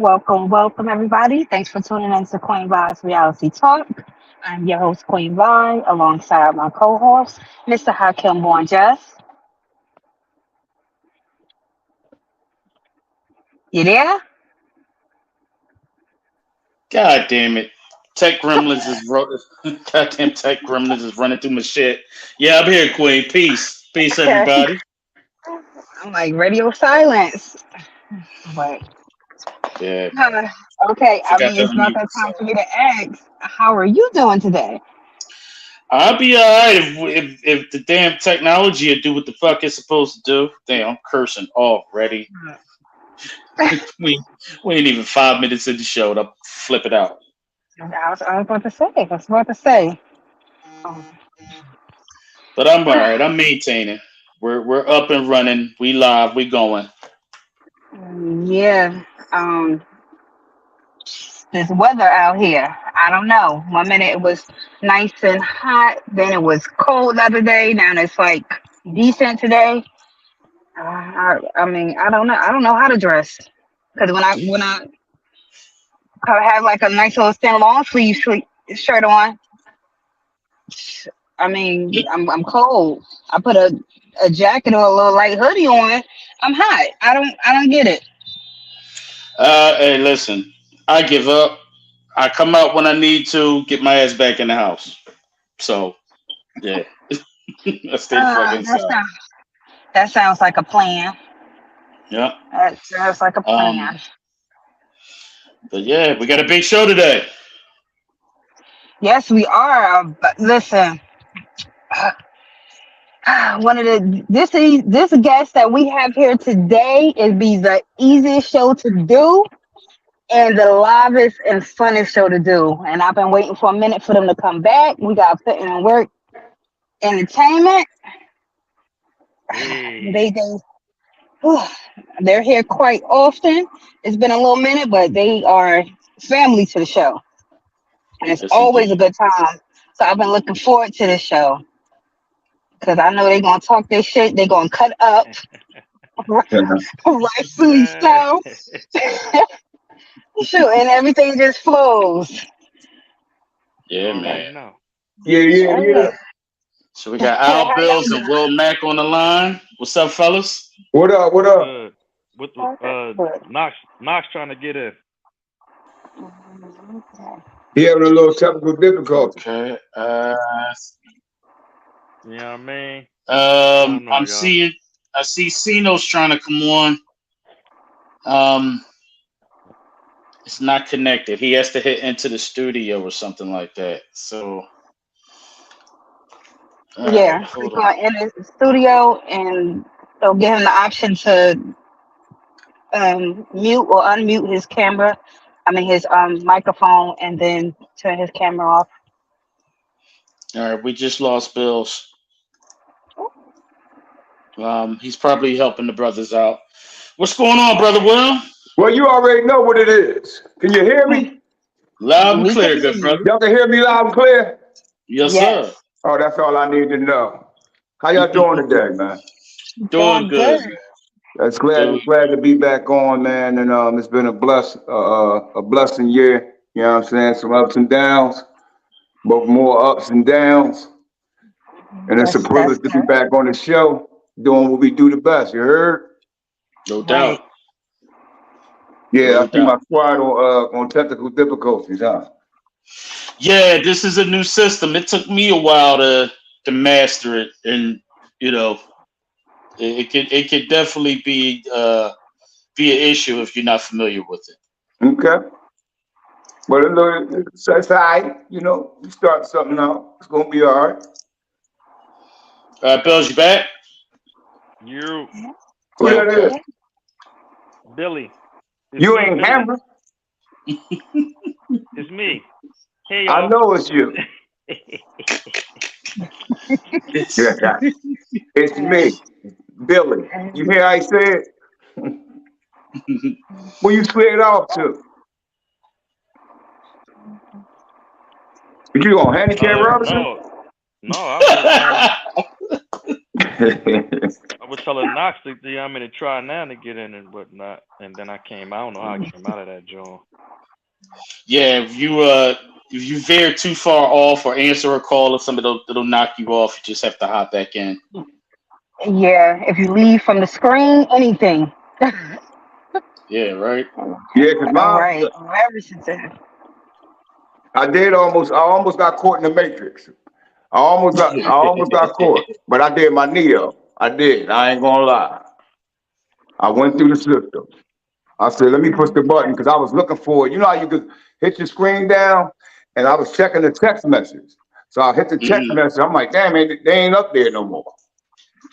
Welcome, everybody. Thanks for tuning in to Queen Vi's Reality Talk. I'm your host, Queen Vi, alongside my co-host, Mr. Hakim BornJust. You there? God damn it. Tech Gremlins is goddamn Tech Gremlins is running through my shit. Yeah, I'm here, Queen. Peace. Peace, Okay. everybody. I'm like radio silence. But Yeah, uh, okay, I forgot mean to it's not unmute that time myself. for me to ask. How are you doing today? I'll be alright if the damn technology will do what the fuck it's supposed to do. Damn, I'm cursing already. We ain't even 5 minutes in the show and I'm flip it out. I was about to say. I was about to say. Um, But I'm alright. I'm maintaining. We're up and running. We live. We going. yeah. This weather out here. I don't know. One minute it was nice and hot, then it was cold the other day. Now it's like decent today. I mean, I don't know. I don't know how to dress because when I have like a nice little thin long shirt on, I mean, I'm cold. I put a jacket or a little light hoodie on. I'm hot. I don't get it. Hey, listen. I give up. I come out when I need to, get my ass back in the house. So yeah, I stay the fuck Uh, that inside. sounds that sounds like a plan. Yeah. That sounds like a Um. plan. But yeah, we got a big show today. Yes, we are. But listen, one of this guest that we have here today is be the easiest show to do and the livest and funnest show to do. And I've been waiting for a minute for them to come back. We got Puttin In Work Entertainment. Hey, They whew, they're here quite often. It's been a little minute, but they are family to the show, and it's Yes, always a indeed. good time. So I've been looking forward to this show because I know they're gonna talk their shit. They're gonna cut up, rightfully uh, so. Shoot, and everything just flows. you Yeah, already man. know. Yeah, yeah, Oh yeah. yeah. So we got Al How y'all Bills and doing? Will Mack on the line. What's up, fellas? What up? What What's up? good? What Oh, that's good. Knox trying to get in. Okay. He having a little technical difficulty. Okay. You know what I mean? What's going I'm on, y'all? seeing. I see Cino's trying to come on. Um, it's not connected. He has to hit into the studio or something like that. So, all right, Yeah, he's hold on. going in the studio, and they'll give him the option to mute or unmute his camera. I mean his microphone, and then turn his camera off. All right, we just lost Bills. He's probably helping the brothers out. What's going on, brother Will? Well, you already know what it is. Can you hear me? Loud and We can clear, hear good brother. you. Y'all can hear me loud and clear? Yes, sir. Yes, Oh, that's all I need to know. How y'all doing today, man? Doing doing good, good. man. That's Doing glad to be back on, man. And it's been a blessing year. You know what I'm saying? Some ups and downs, but more ups and downs. And it's a That's privilege to be back on the show, doing what we do the best. You heard? no doubt. right. Yeah, No I see my doubt. squad on technical difficulties, huh? Yeah, this is a new system. It took me a while to master it, and you know, it could definitely be an issue if you're not familiar with it. Okay. Well, it's all right. You know, you start something out. It's gonna be all right. Bills, you back? You, Who that Okay. is? Billy. It's You me, ain't Billy. Hammer. It's me. Hey, I y'all. know it's you. It's Yeah, it's me, Billy. You hear I said? Where you slid off to? You on handicap Robinson? No, no. I was telling Knox to try now to get in and whatnot, and then I don't know how I came out of that joint. Yeah, if you veer too far off or answer a call or something, it'll knock you off. You just have to hop back in. Yeah, if you leave from the screen, anything. Yeah, right. Yeah, cause All right, very sensitive. I almost got caught in the matrix. I almost got caught, but I did my knee up. I did. I ain't gonna lie. I went through the system. I said, let me push the button because I was looking for it. You know how you could hit your screen down, and I was checking the text message. So I hit the text message. I'm like, damn, man, they ain't up there no more.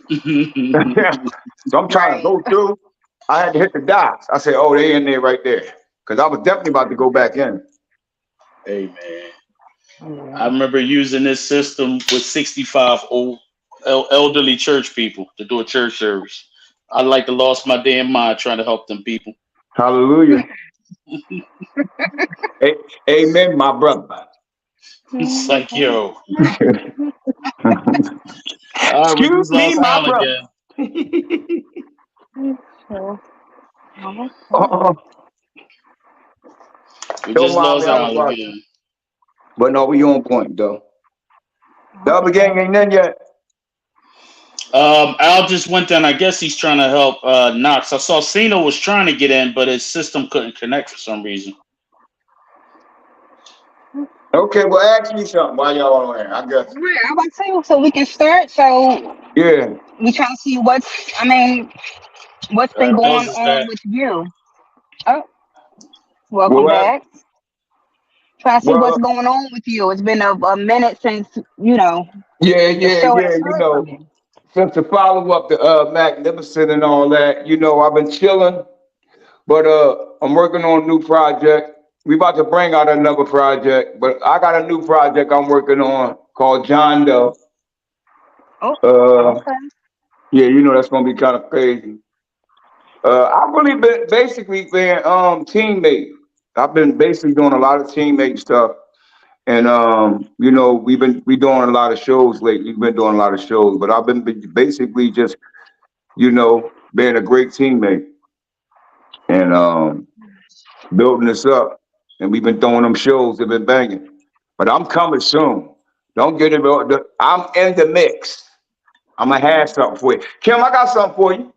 So I'm trying to go through. I had to hit the dots. I said, oh, they in there right there. Because I was definitely about to go back in. Hey, man. I remember using this system with 65 old elderly church people to do a church service. I like to lost my damn mind trying to help them people. Hallelujah. Amen, my brother. It's like, yo. Excuse me, my brother. We just lost Al again. But no, we on point though. The other gang ain't in yet. Al just went down. I guess he's trying to help Knox. I saw Cena was trying to get in, but his system couldn't connect for some reason. Okay, well, ask me something while y'all on here. I guess. Right, I'm about to say so we can start. So yeah, we trying to see what's been going on with you. Oh, welcome back. Trying to see what's going on with you. It's been a minute since Yeah. Since the follow up to Magnificent and all that, I've been chilling, but I'm working on a new project. We about to bring out another project, but I got a new project I'm working on called John Doe. Okay. Yeah, that's gonna be kind of crazy. I've really been teammate. I've been basically doing a lot of teammate stuff. And we doing a lot of shows lately. We've been doing a lot of shows, but I've been basically just, being a great teammate and building this up. And we've been throwing them shows, they've been banging. But I'm coming soon. Don't get it wrong. I'm in the mix. I'm gonna have something for you. Kim, I got something for you.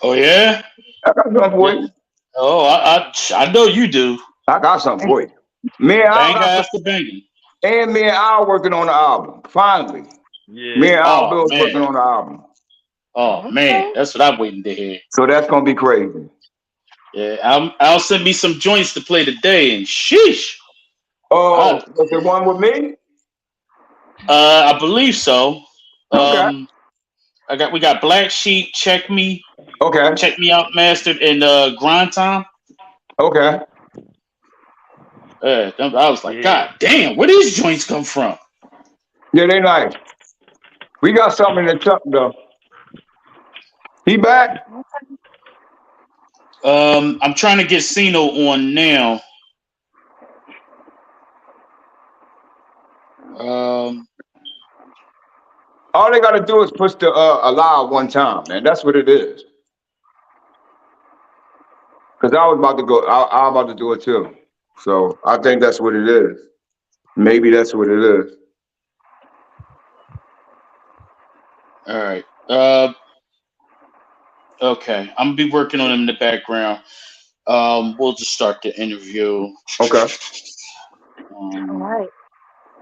Oh yeah? I got something for you. Oh, I know you do. I got something for you. Me and Al working on the album. Finally. Yeah. Me and Al Bill's working on the album. Oh man, that's what I'm waiting to hear. So that's gonna be crazy. Yeah, I'll send me some joints to play today and sheesh. Oh, was the one with me? I believe so. Okay. We got Black Sheep, Check Me. Okay. Check Me Out Mastered and Grind Time. Okay. I was like, God damn, where these joints come from? Yeah, they nice. We got something in the truck though. He back? I'm trying to get Sino on now. All they gotta do is push the allow one time, man. That's what it is. Cause I was about to go. I'm about to do it too. So I think that's what it is. Maybe that's what it is. All right. Okay. I'm gonna be working on him in the background. We'll just start the interview. Okay. All right.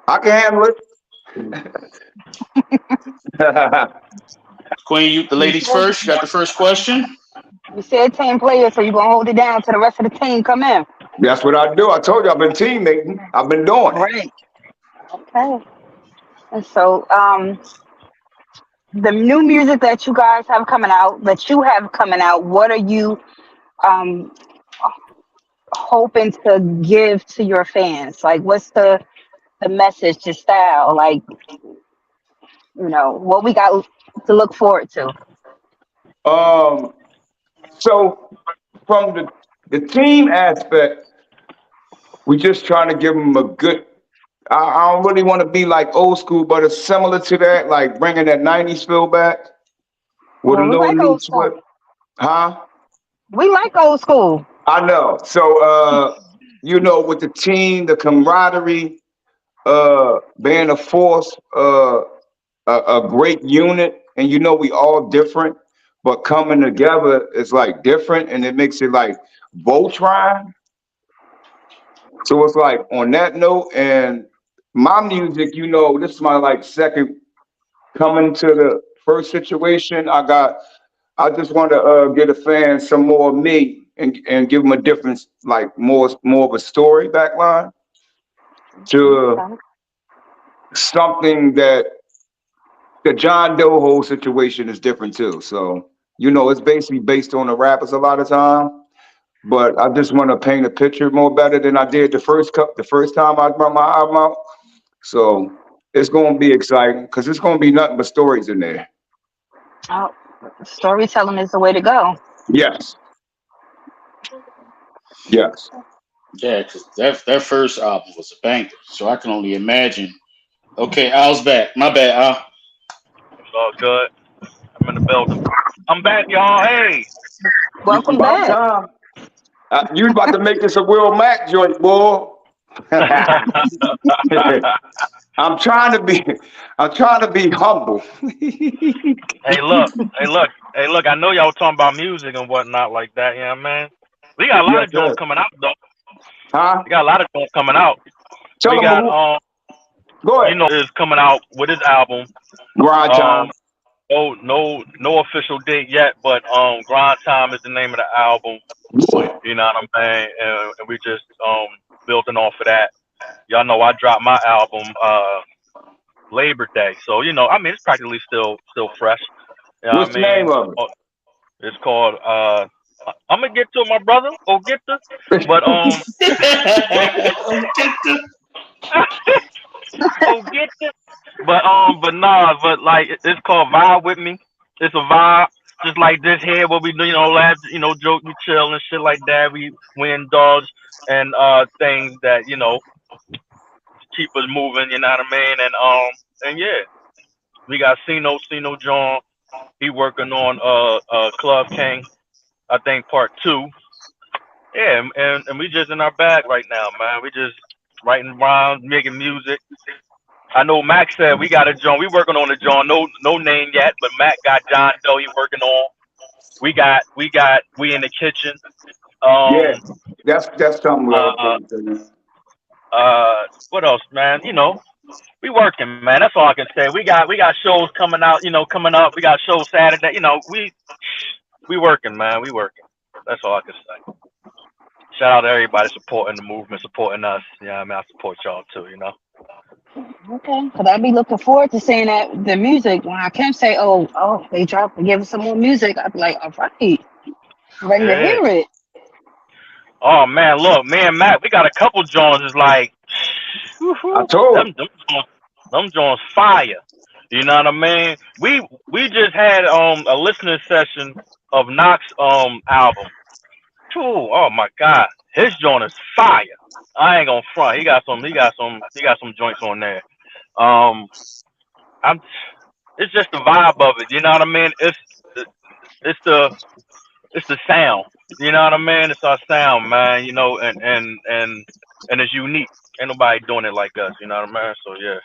I can handle it. Queen, the ladies first. You got the first question. You said 10 players, so you're gonna hold it down till the rest of the team come in. That's what I do. I told you I've been teammating. I've been doing it. Right. Okay. And so the new music that you guys have coming out, what are you hoping to give to your fans? Like what's the message, the style, like what we got to look forward to? So from the team aspect, we just trying to give them a good. I don't really want to be like old school, but it's similar to that, like bringing that 90s feel back. with a Well, we little like new old school. twist. Huh? We like old school. I know. So, with the team, the camaraderie, being a force, a great unit, and we all different, but coming together is like different, and it makes it like Voltron. So it's like on that note, and my music, this is my like second coming to the first situation. I just want to get a fan some more of me and give them a different, like more of a story backline to Okay. something that the John Doe whole situation is different too. So it's basically based on the rappers a lot of time. But I just want to paint a picture more better than I did the first time I brought my album out. So it's gonna be exciting because it's gonna be nothing but stories in there. Oh, storytelling is the way to go. Yes, yes. Yeah, because that first album was a banger. So I can only imagine. Okay, Al's back. My bad, Al. It's all good. I'm in the building. I'm back, y'all. Hey. You Welcome about back. time. You about to make this a Will Mac joint, boy. I'm trying to be humble. Hey, look. Hey, look. Hey, look. I know y'all talking about music and whatnot like that. Yeah, man. We got a lot Yes, of joints sir. coming out though. Huh? We got a lot of joints coming out. Tell We them got who. Go ahead. is coming out with his album. Grind Um, time. no official date yet, but Grind Time is the name of the album. You know what I'm saying? And we just building off of that. Y'all know I dropped my album Labor Day, so I mean it's practically still fresh. You know what What's I the name mean? of It's called I'm gonna get to it, my brother. Go get this. it? But Get the go get this. But nah, but like it's called Vibe with Me. It's a vibe, just like this here, where we do, laugh, joke, we chill and shit like that. We indulge and things that keep us moving. You know what I mean? And yeah, we got Cino John. He working on Club King, I think part 2. Yeah, and we just in our bag right now, man. We just writing rhymes, making music. I know Mac said we got a John. We working on a John. No name yet, but Mac got John Doe. He working on. We in the kitchen. Yeah, Um. that's something we all Uh. put together. What else, man? We working, man. That's all I can say. We got shows coming out. Coming up. We got shows Saturday. We working, man. We working. That's all I can say. Shout out to everybody supporting the movement, supporting us. Yeah, I mean, I support y'all too. Okay. Because I be looking forward to seeing that the music. When I can say, they dropped and give us some more music, I'd be like, all right, ready to Yeah. hear it. Oh man, look, me and Matt, we got a couple Jones. Is like, I woo-hoo, told them Jones fire. You know what I mean? We just had a listening session of Knox album. Oh my God, his joint is fire. I ain't gonna front. He got some joints on there. Um, I'm. It's just the vibe of it. You know what I mean? It's the sound. You know what I mean? It's our sound, man. And it's unique. Ain't nobody doing it like us. You know what I mean? So yeah,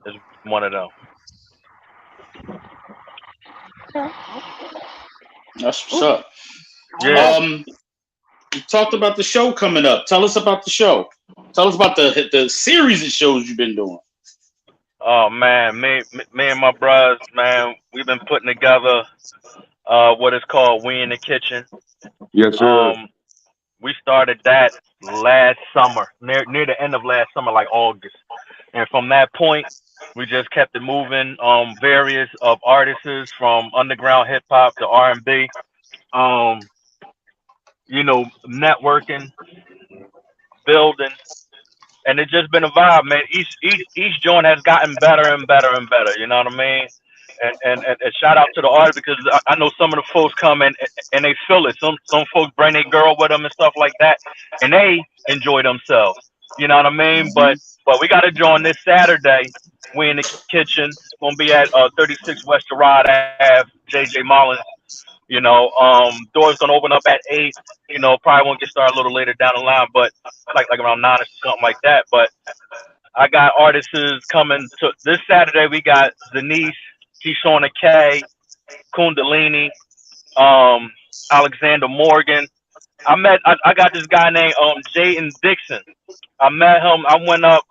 it's one of them. That's what's up. All right. Yeah. You talked about the show coming up. Tell us about the show. Tell us about the series of shows you've been doing. Oh man, me and my brothers, man, we've been putting together what is called We in the Kitchen. you. Yes, sir. Um, we started that last summer, near the end of last summer, like August. And from that point, we just kept it moving. Various of artists from underground hip hop to R&B. Um, networking, building, and it's just been a vibe, man. Each joint has gotten better and better and better. You know what I mean? And shout out to the artists because I know some of the folks come and they feel it. Some folks bring their girl with them and stuff like that, and they enjoy themselves. You know what I mean? But we got to join this Saturday. We in the kitchen. Gonna be at 36 West Gerard Ave, JJ Mullins. Doors gonna open up at 8. Probably won't get started a little later down the line, but like around 9 or something like that. But I got artists coming to this Saturday. We got Denise, Keyshawn K, Kundalini, um, Alexander Morgan. I got this guy named Jayden Dixon. I met him. I went up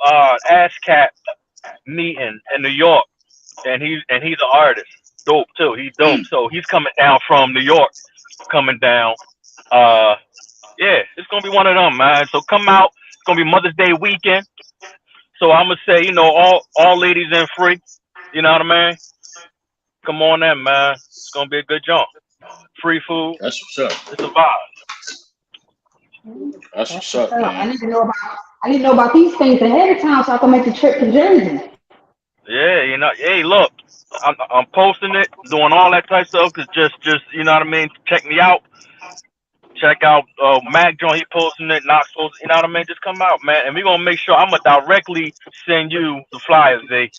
ASCAP meeting in New York, and he's an artist. Dope too. He's dope. So he's coming down from New York, coming down. Yeah, it's gonna be one of them, man. So come out. It's gonna be Mother's Day weekend. So I'm gonna say, all ladies in free. You know what I mean? Come on in, man. It's gonna be a good jump. Free food. That's what's up. It's a vibe. That's what's up, man. I need to know about these things ahead of time so I can make the trip to Jersey. Yeah, hey, look, I'm posting it, doing all that type of stuff, cause just you know what I mean. Check me out. Check out Mac Joint. He posting it. Knox posting. You know what I mean. Just come out, man, and we gonna make sure I'm gonna directly send you the flyers, V.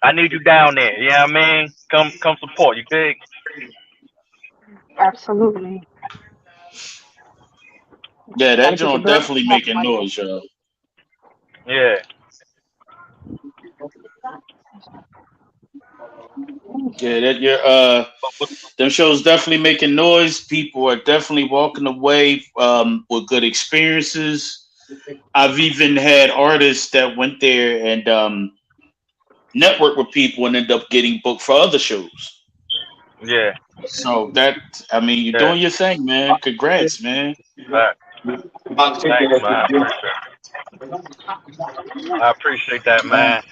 I need you down there. You know what I mean? Come support. You dig? Absolutely. Yeah, that joint definitely making noise, yo. Yeah. Yeah, them shows definitely making noise. People are definitely walking away with good experiences. I've even had artists that went there and networked with people and ended up getting booked for other shows. Yeah. So you're doing your thing, man. Congrats, man. Right. Thanks, man. I appreciate that, man.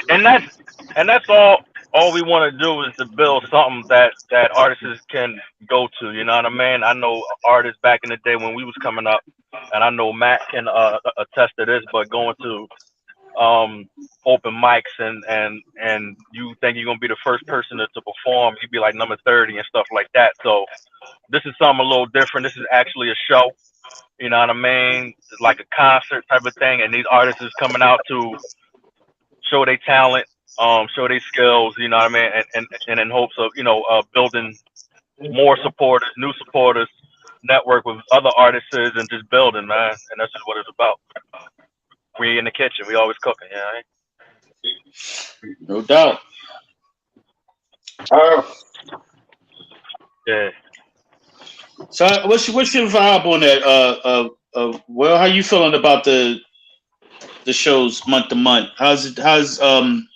And that's all we want to do is to build something that artists can go to. You know what I mean? I know artists back in the day when we was coming up, and I know Matt can attest to this. But going to open mics and you think you're gonna be the first person to perform, you'd be like number 30 and stuff like that. So this is something a little different. This is actually a show. You know what I mean? It's like a concert type of thing, and these artists is coming out to show their talent, show their skills. You know what I mean? And in hopes of building more supporters, new supporters, network with other artists, and just building, man. And that's just what it's about. We in the kitchen, we always cooking. You know what I mean? No doubt. Yeah. So what's your vibe on that? Well, how you feeling about the shows month to month? How's as an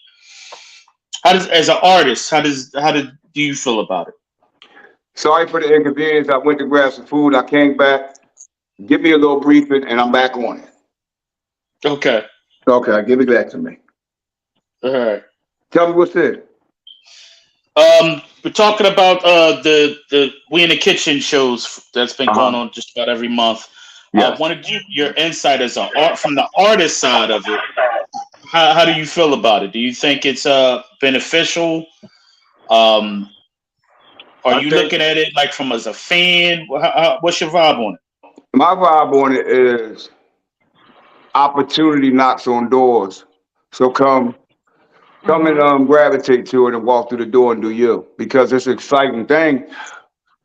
artist, how do you feel about it? Sorry for the inconvenience. I went to grab some food. I came back. Give me a little briefing, and I'm back on it. Okay. Okay, give it back to me. All right. Tell me what's it. We're talking about the We in the Kitchen shows that's been going on just about every month. Yes. I wanted your insight as from the artist side of it. How do you feel about it? Do you think it's beneficial? Are you looking at it like from as a fan? What's your vibe on it? My vibe on it is opportunity knocks on doors. So come and gravitate to it and walk through the door and do you, because it's an exciting thing.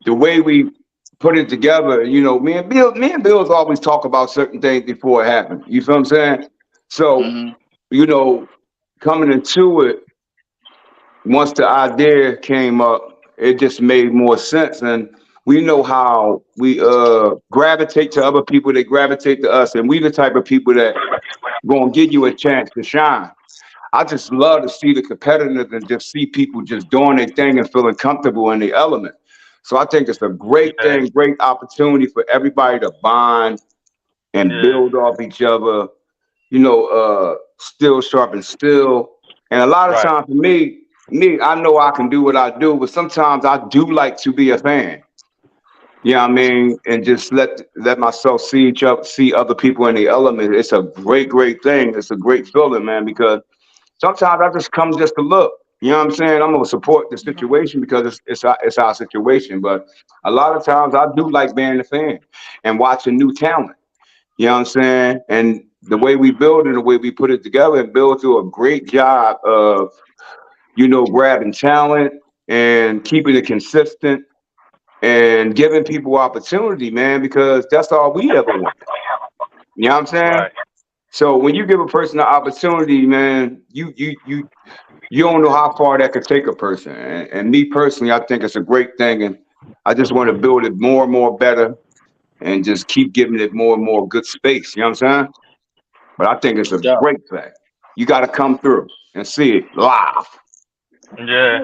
The way we put it together, me and Bill's always talk about certain things before it happens. You feel what I'm saying? So, coming into it, once the idea came up, it just made more sense. And we know how we gravitate to other people, they gravitate to us, and we the type of people that gonna give you a chance to shine. I just love to see the competitiveness and just see people just doing their thing and feeling comfortable in the element. So I think it's a great thing, great opportunity for everybody to bond and build off each other, still sharp and still. And a lot of times for me, I know I can do what I do, but sometimes I do like to be a fan. You know what I mean? And just let myself see other people in the element. It's a great thing. It's a great feeling, man, because sometimes I just come just to look. You know what I'm saying? I'm gonna support the situation because it's our situation. But a lot of times I do like being a fan and watching new talent. You know what I'm saying? And the way we build and the way we put it together, and Bill do a great job of, grabbing talent and keeping it consistent and giving people opportunity, man, because that's all we ever want. You know what I'm saying? Right. So when you give a person an opportunity, man, you don't know how far that could take a person. And me personally, I think it's a great thing, and I just want to build it more and more better, and just keep giving it more and more good space. You know what I'm saying? But I think it's a Yeah. great thing. You got to come through and see it live. Yeah.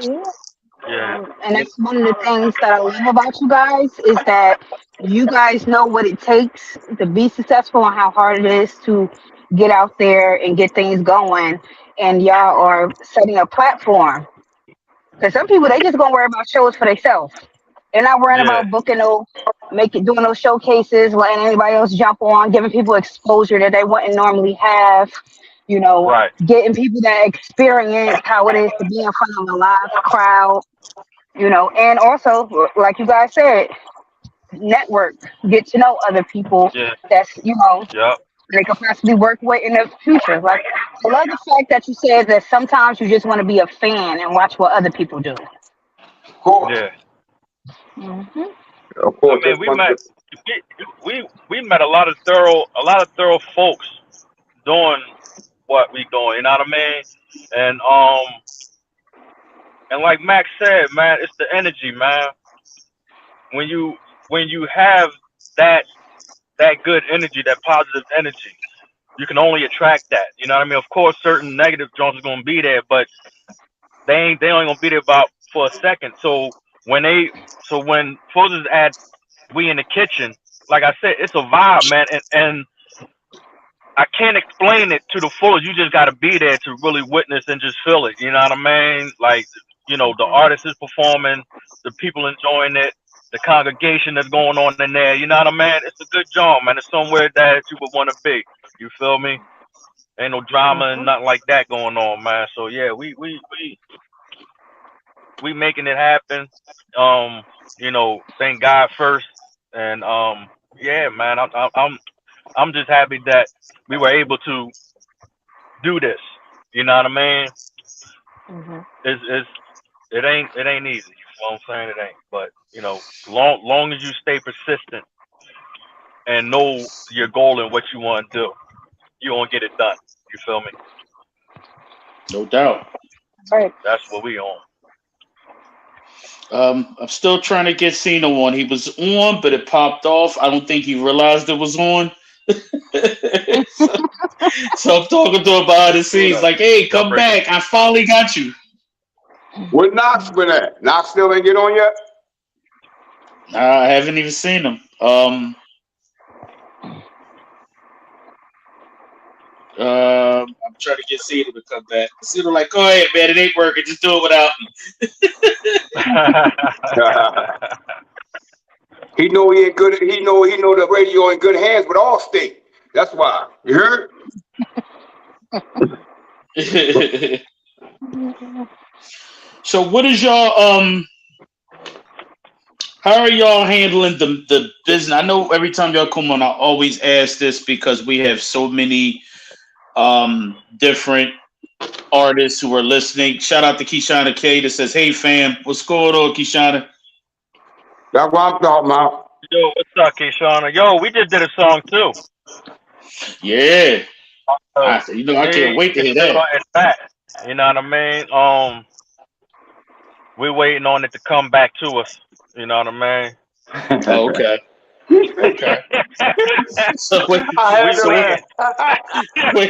Yeah. And that's one of the things that I love about you guys is that you guys know what it takes to be successful and how hard it is to get out there and get things going. And y'all are setting a platform. Because some people, they just gonna worry about shows for themselves. They're not worrying Yeah. about booking doing those showcases, letting anybody else jump on, giving people exposure that they wouldn't normally have. Right. Getting people that experience how it is to be in front of a live crowd. And also, like you guys said, network, get to know other people Yeah. that's, Yep. they could possibly work with in the future. Like, I love the fact that you said that sometimes you just want to be a fan and watch what other people do. Of course. Yeah. Hmm. Of I course. mean, That's one of the, we met a lot of thorough folks doing what we doing. You know what I mean? And like Max said, man, it's the energy, man. When you have that good energy, that positive energy, you can only attract that. You know what I mean? Of course, certain negative joints are gonna be there, but they only gonna be there about for a second. So when folks is at we in the kitchen, like I said, it's a vibe, man, and I can't explain it to the fullest. You just got to be there to really witness and just feel it. You know what I mean? Like, the artist is performing, the people enjoying it, the congregation that's going on in there. You know what I mean? It's a good job, man. It's somewhere that you would want to be. You feel me? Ain't no drama and nothing like that going on, man. So yeah, we making it happen. Thank God first, and yeah, man. I'm just happy that we were able to do this. You know what I mean? Hmm. It ain't easy. You know what I'm saying? It ain't. But long as you stay persistent and know your goal and what you want to do, you gonna get it done. You feel me? No doubt. Right. That's what we on. I'm still trying to get Cena on. He was on, but it popped off. I don't think he realized it was on. so I'm talking to him behind the scenes, like, "Hey, come back! I finally got you." Where Knox been at? Knox still ain't get on yet? Nah, I haven't even seen him. I'm trying to get Cena to come back. Cena like, "Go ahead, man. It ain't working. Just do it without me." He know he ain't good. He know the radio in good hands with Allstate. That's why. You heard? So what is y'all how are y'all handling the business? I know every time y'all come on, I always ask this because we have so many different artists who are listening. Shout out to Kishana K that says, "Hey fam, what's going on, Kishana?" That's what I'm talking about. Yo, what's up, Keishana? Yo, we just did a song too. Yeah. I can't wait to hear that. You know what I mean? We're waiting on it to come back to us. You know what I mean? Oh, okay. Okay. So wait. I had So to wait.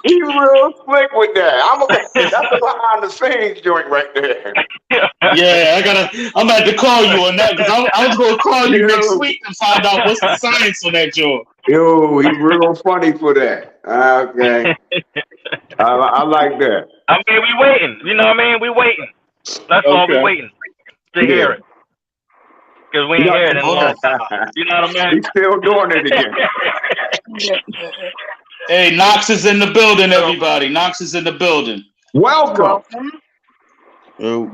He real slick with that. That's a behind the scenes joint right there. Yeah, I'm about to call you on that because I was going to call you next week and find out what's the science on that joint. Yo, he real funny for that. Okay. I like that. I mean, we waiting. You know what I mean? We waiting. That's all we waiting to hear it. Because we ain't heard it in a long time. You know what I mean? He's still doing it again. Hey, Knox is in the building, everybody. Knox is in the building. Welcome. Yo,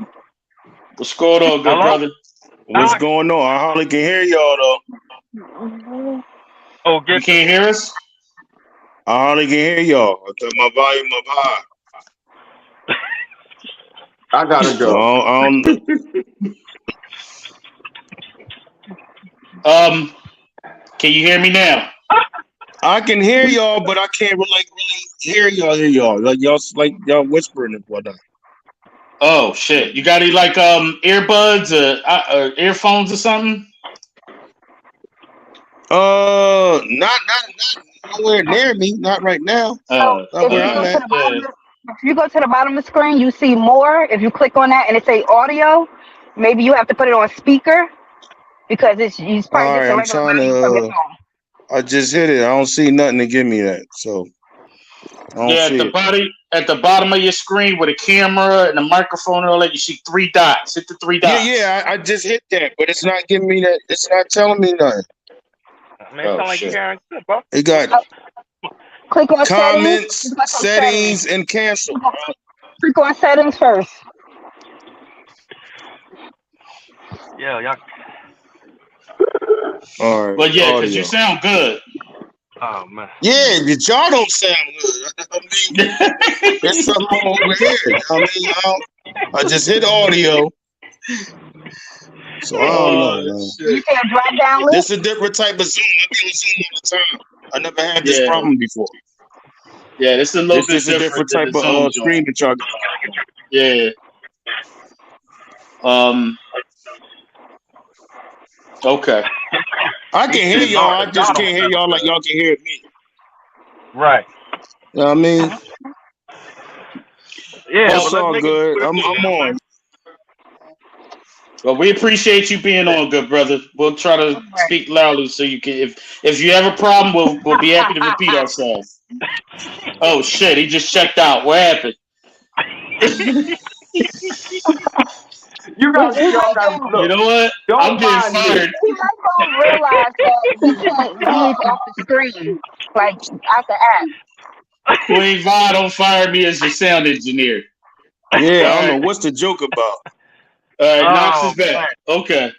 What's going on, good brother? what's going on? I hardly can hear y'all though. Oh, You get can't hear us? I hardly can hear y'all. I got my volume up high. I gotta So go. Can you hear me now? I can hear y'all, but I can't really hear y'all. Like y'all whispering and whatnot. Oh shit! You got any like earbuds or earphones or something? Not nowhere near me. Not right now. So Not where I'm at. if you go to the bottom of the screen, you see more. If you click on that and it say audio, maybe you have to put it on speaker because it's probably All just right, a I'm regular trying volume from your to. phone. I just hit it. I don't see nothing to give me that. So I don't Yeah, see it. at the bottom of your screen with a camera and a microphone and all that, you see 3 dots. Hit the 3 dots. Yeah. I just hit that, but it's not giving me that. It's not telling me nothing. Man, it sound like you hearing good, bro. It got Click on comments, settings. and cancel. Click on settings first. Yeah, y'all. All right. But yeah, because audio. you sound good. Oh man. Yeah, y'all don't sound good. I mean, there's something wrong over here. I mean, I just hit audio. So I don't know, man. You see a drop down list? This is a different type of Zoom. I be on Zoom all the time. I never had this problem before. Yeah, this is a little bit This is a different type of screen that y'all got. Yeah. Okay. I can hear y'all. I just can't hear y'all like y'all can hear me. Right. You know what I mean? Yeah, It's all good. I'm on. Well, we appreciate you being on, good brother. We'll try to speak loudly so you can. If you have a problem, we'll be happy to repeat ourselves. Oh shit! He just checked out. What happened? You know what? I'm getting fired. He might don't realize that he is off the screen, like out the app. Queen Vi, don't fire me as your sound engineer. Yeah, I don't know what's the joke about. All right, Knox is back. Okay.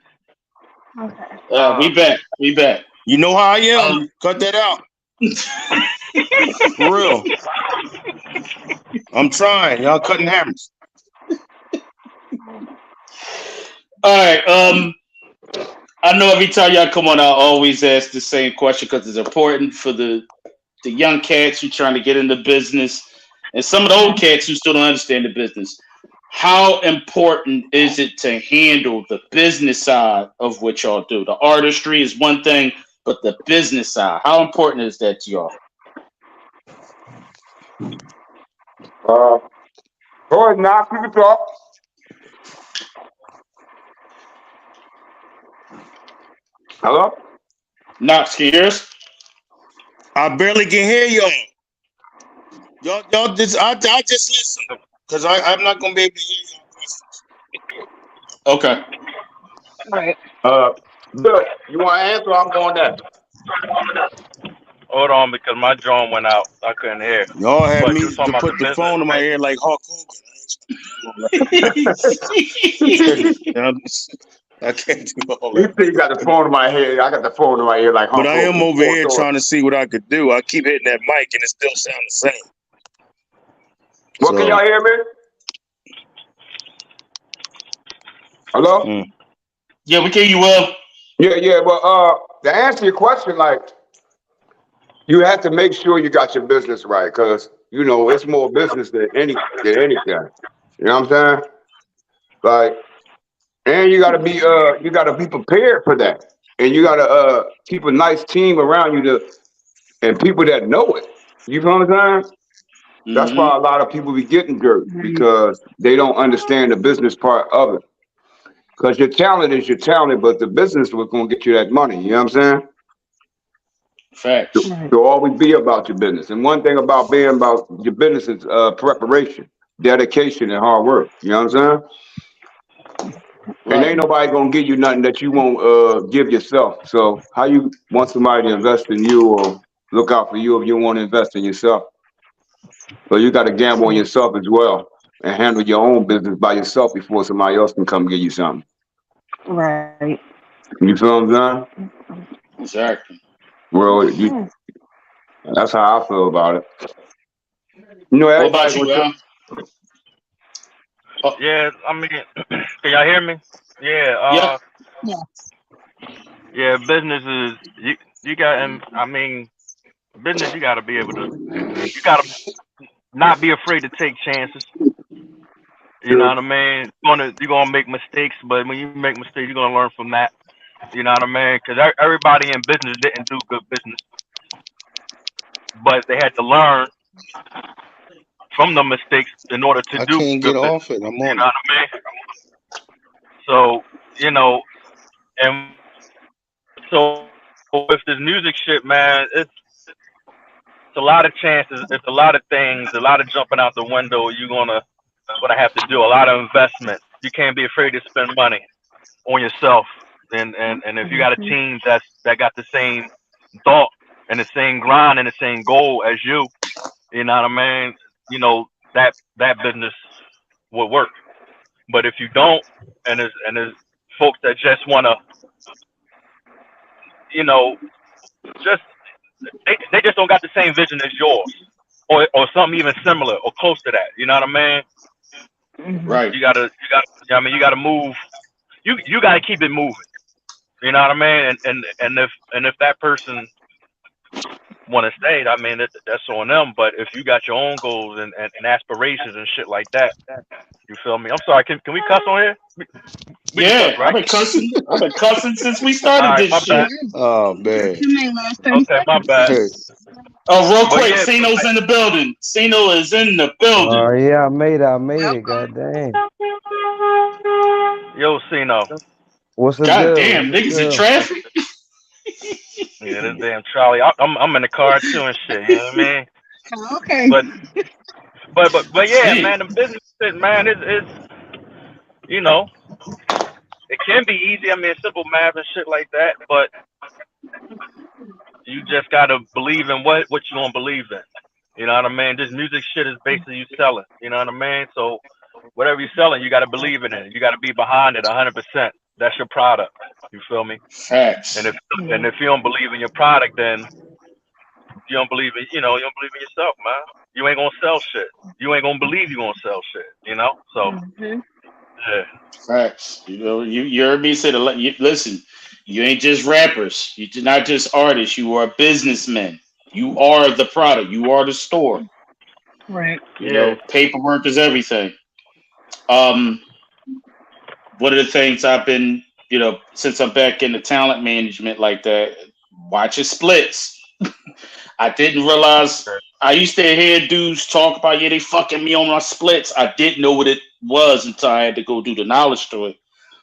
We back. You know how I am. Cut that out. For real. I'm trying. Y'all cutting hammers. All right. I know every time y'all come on, I always ask the same question because it's important for the young cats who trying to get into business and some of the old cats who still don't understand the business. How important is it to handle the business side of what y'all do? The artistry is one thing, but the business side, how important is that to y'all? Go ahead, Knox. You can talk. Hello? Knox, can you hear us? I barely can hear y'all. Y'all just I just listen because I'm not gonna be able to hear y'all questions. Okay. All right. Good. You want to answer? I'm going next. Hold on, because my drone went out. I couldn't hear. Y'all had But me you talking to about put the business, phone in my right? ear like Hulk Hogan. I can't do all You that. think you got the phone in my head? I got the phone in my ear like. But I am over here trying to see what I could do. I keep hitting that mic and it still sounds the same. What can y'all hear me? Hello? Yeah, we can hear you well. Yeah. Well, to answer your question, like, you have to make sure you got your business right, because you know it's more business than anything. You know what I'm saying? Like, and you gotta be prepared for that, and you gotta keep a nice team around you and people that know it. You know what I'm saying? That's why a lot of people be getting dirt, because they don't understand the business part of it. Because your talent is your talent, but the business was gonna get you that money. You know what I'm saying? Facts. So always be about your business. And one thing about being about your business is preparation, dedication, and hard work. You know what I'm saying? And ain't nobody gonna give you nothing that you won't give yourself. So how you want somebody to invest in you or look out for you if you want to invest in yourself? So you got to gamble on yourself as well and handle your own business by yourself before somebody else can come give you something. Right. You feel what I'm saying? Exactly. Well, that's how I feel about it. You know, What about everybody you, gonna Al? Oh, Yeah, I mean, can y'all hear me? Yeah, yeah. yeah. Business is you got, and I mean, business. You got to be able to. You got to not be afraid to take chances. You know do. what I mean? You're gonna make mistakes, but when you make mistakes, you're gonna learn from that. You know what I mean? Because everybody in business didn't do good business, but they had to learn from the mistakes in order to I do can't get good business. off it. I'm You on know it. what I mean? So you know, and so with this music shit, man, it's a lot of chances, it's a lot of things, a lot of jumping out the window. You're gonna have to do a lot of investment. You can't be afraid to spend money on yourself. And if you got a team that got the same thought and the same grind and the same goal as you know what I mean? You know that business would work. But if you don't, and there's folks that just wanna, you know, just they just don't got the same vision as yours, or something even similar or close to that. You know what I mean? Right. You gotta move. You gotta keep it moving. You know what I mean? And if that person want to stay, I mean that's on them. But if you got your own goals and aspirations and shit like that, you feel me? I'm sorry. Can we cuss on here? We can cuss, Yeah, I've right? been cussing. I've been cussing since we All started right, this my bad. shit. Oh man. You may last 30 Okay, my seconds. bad. Hey, Oh, real But quick, yeah, Cino's in the building. Cino is in the building. Yeah, I made it. Welcome. God dang. yo, Cino. What's the God deal? damn, What's the niggas in deal? traffic. Yeah, this damn Charlie. I'm in the car too and shit. You know what I mean? Okay. But but yeah, Damn. man, the business shit, man, is you know, it can be easy. I mean, simple math and shit like that. But you just gotta believe in what you gonna believe in. You know what I mean? This music shit is basically you selling. You know what I mean? So whatever you're selling, you gotta believe in it. You gotta be behind it 100%. That's your product. You feel me? And Facts. if you don't believe in your product, then you don't believe in you don't believe in yourself, man. You ain't gonna sell shit. You ain't gonna believe you gonna sell shit. You know? So yeah. Facts. You know, you heard me say listen, you ain't just rappers. You're not just artists. You are businessmen. You are the product. You are the store. Right. You Yeah. know, paperwork is everything. Um, one of the things I've been, since I'm back into talent management like that, watching splits. I didn't realize I used to hear dudes talk about, yeah, they fucking me on my splits. I didn't know what it was until I had to go do the knowledge to it.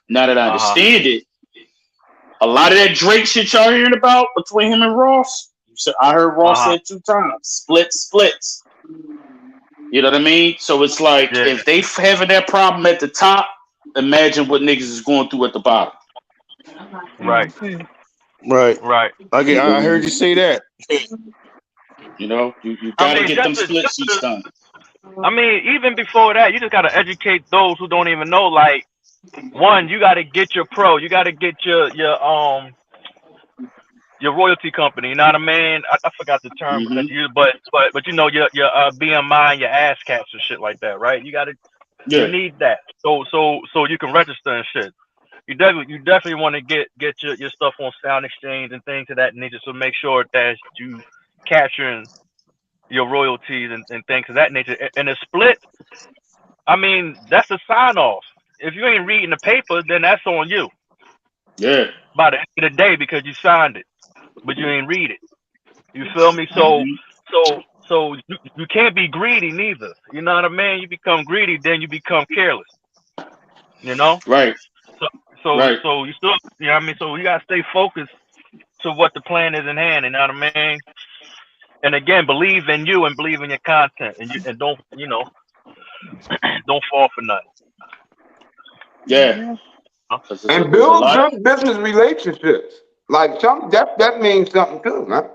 Now that I Uh-huh. understand it, a lot of that Drake shit y'all hearing about between him and Ross, I heard Ross Uh-huh. say it 2 times. Splits. You know what I mean? So it's like, Yeah. if they having that problem at the top, imagine what niggas is going through at the bottom. Right. right. Right. I heard you say that. You know, you I got to mean, get them split sheets done. I mean, even before that, you just gotta educate those who don't even know. Like, one, you gotta get your pro. You gotta get your royalty company. You know what I mean? I forgot the term Hmm. that you use, but you know your BMI and your ASCAPs and shit like that, right? You Yeah, need that so you can register and shit. You definitely want to get your stuff on Sound Exchange and things of that nature. So make sure that you capturing your royalties and things of that nature. And a split, I mean, that's a sign off. If you ain't reading the paper, then that's on you yeah. by the end of the day because you signed it, but you ain't read it. You feel me? So Hmm. so so you can't be greedy neither. You know what I mean? You become greedy, then you become careless. You know? Right, So so right. so you still, you know what I mean? So you gotta stay focused to what the plan is in hand. You know what I mean? And again, believe in you and believe in your content, and don't don't fall for nothing. Yeah, Yeah. because And there's a build lot. good business relationships. Like that means something too, man.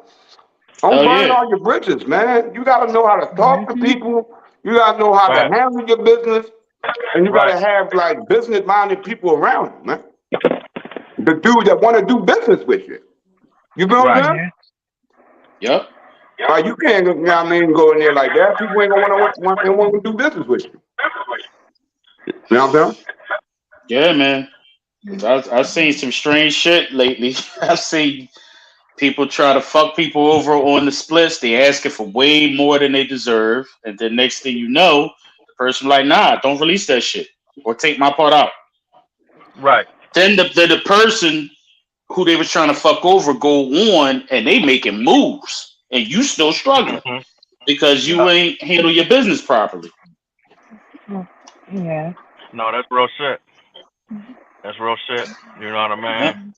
Don't Hell burn yeah. all your bridges, man. You gotta know how to talk to Mhm. people. You gotta know how to Right, handle your business, and you right, gotta have like business-minded people around you, man. The dudes that want to do business with you. You feel what I'm Right. saying? Yep. Like you can't, you know what I mean, go in there like that. People ain't gonna want to do business with you. You know what I'm saying? Yeah, man. 'Cause I've seen some strange shit lately. I've seen people try to fuck people over on the splits. They asking for way more than they deserve, and then next thing you know, the person like, nah, don't release that shit or take my part out. Right. Then the person who they was trying to fuck over go on and they making moves, and you still struggling Hmm. because you Yeah. ain't handle your business properly. Yeah. No, that's real shit. That's real shit. You know what I Yeah, mean?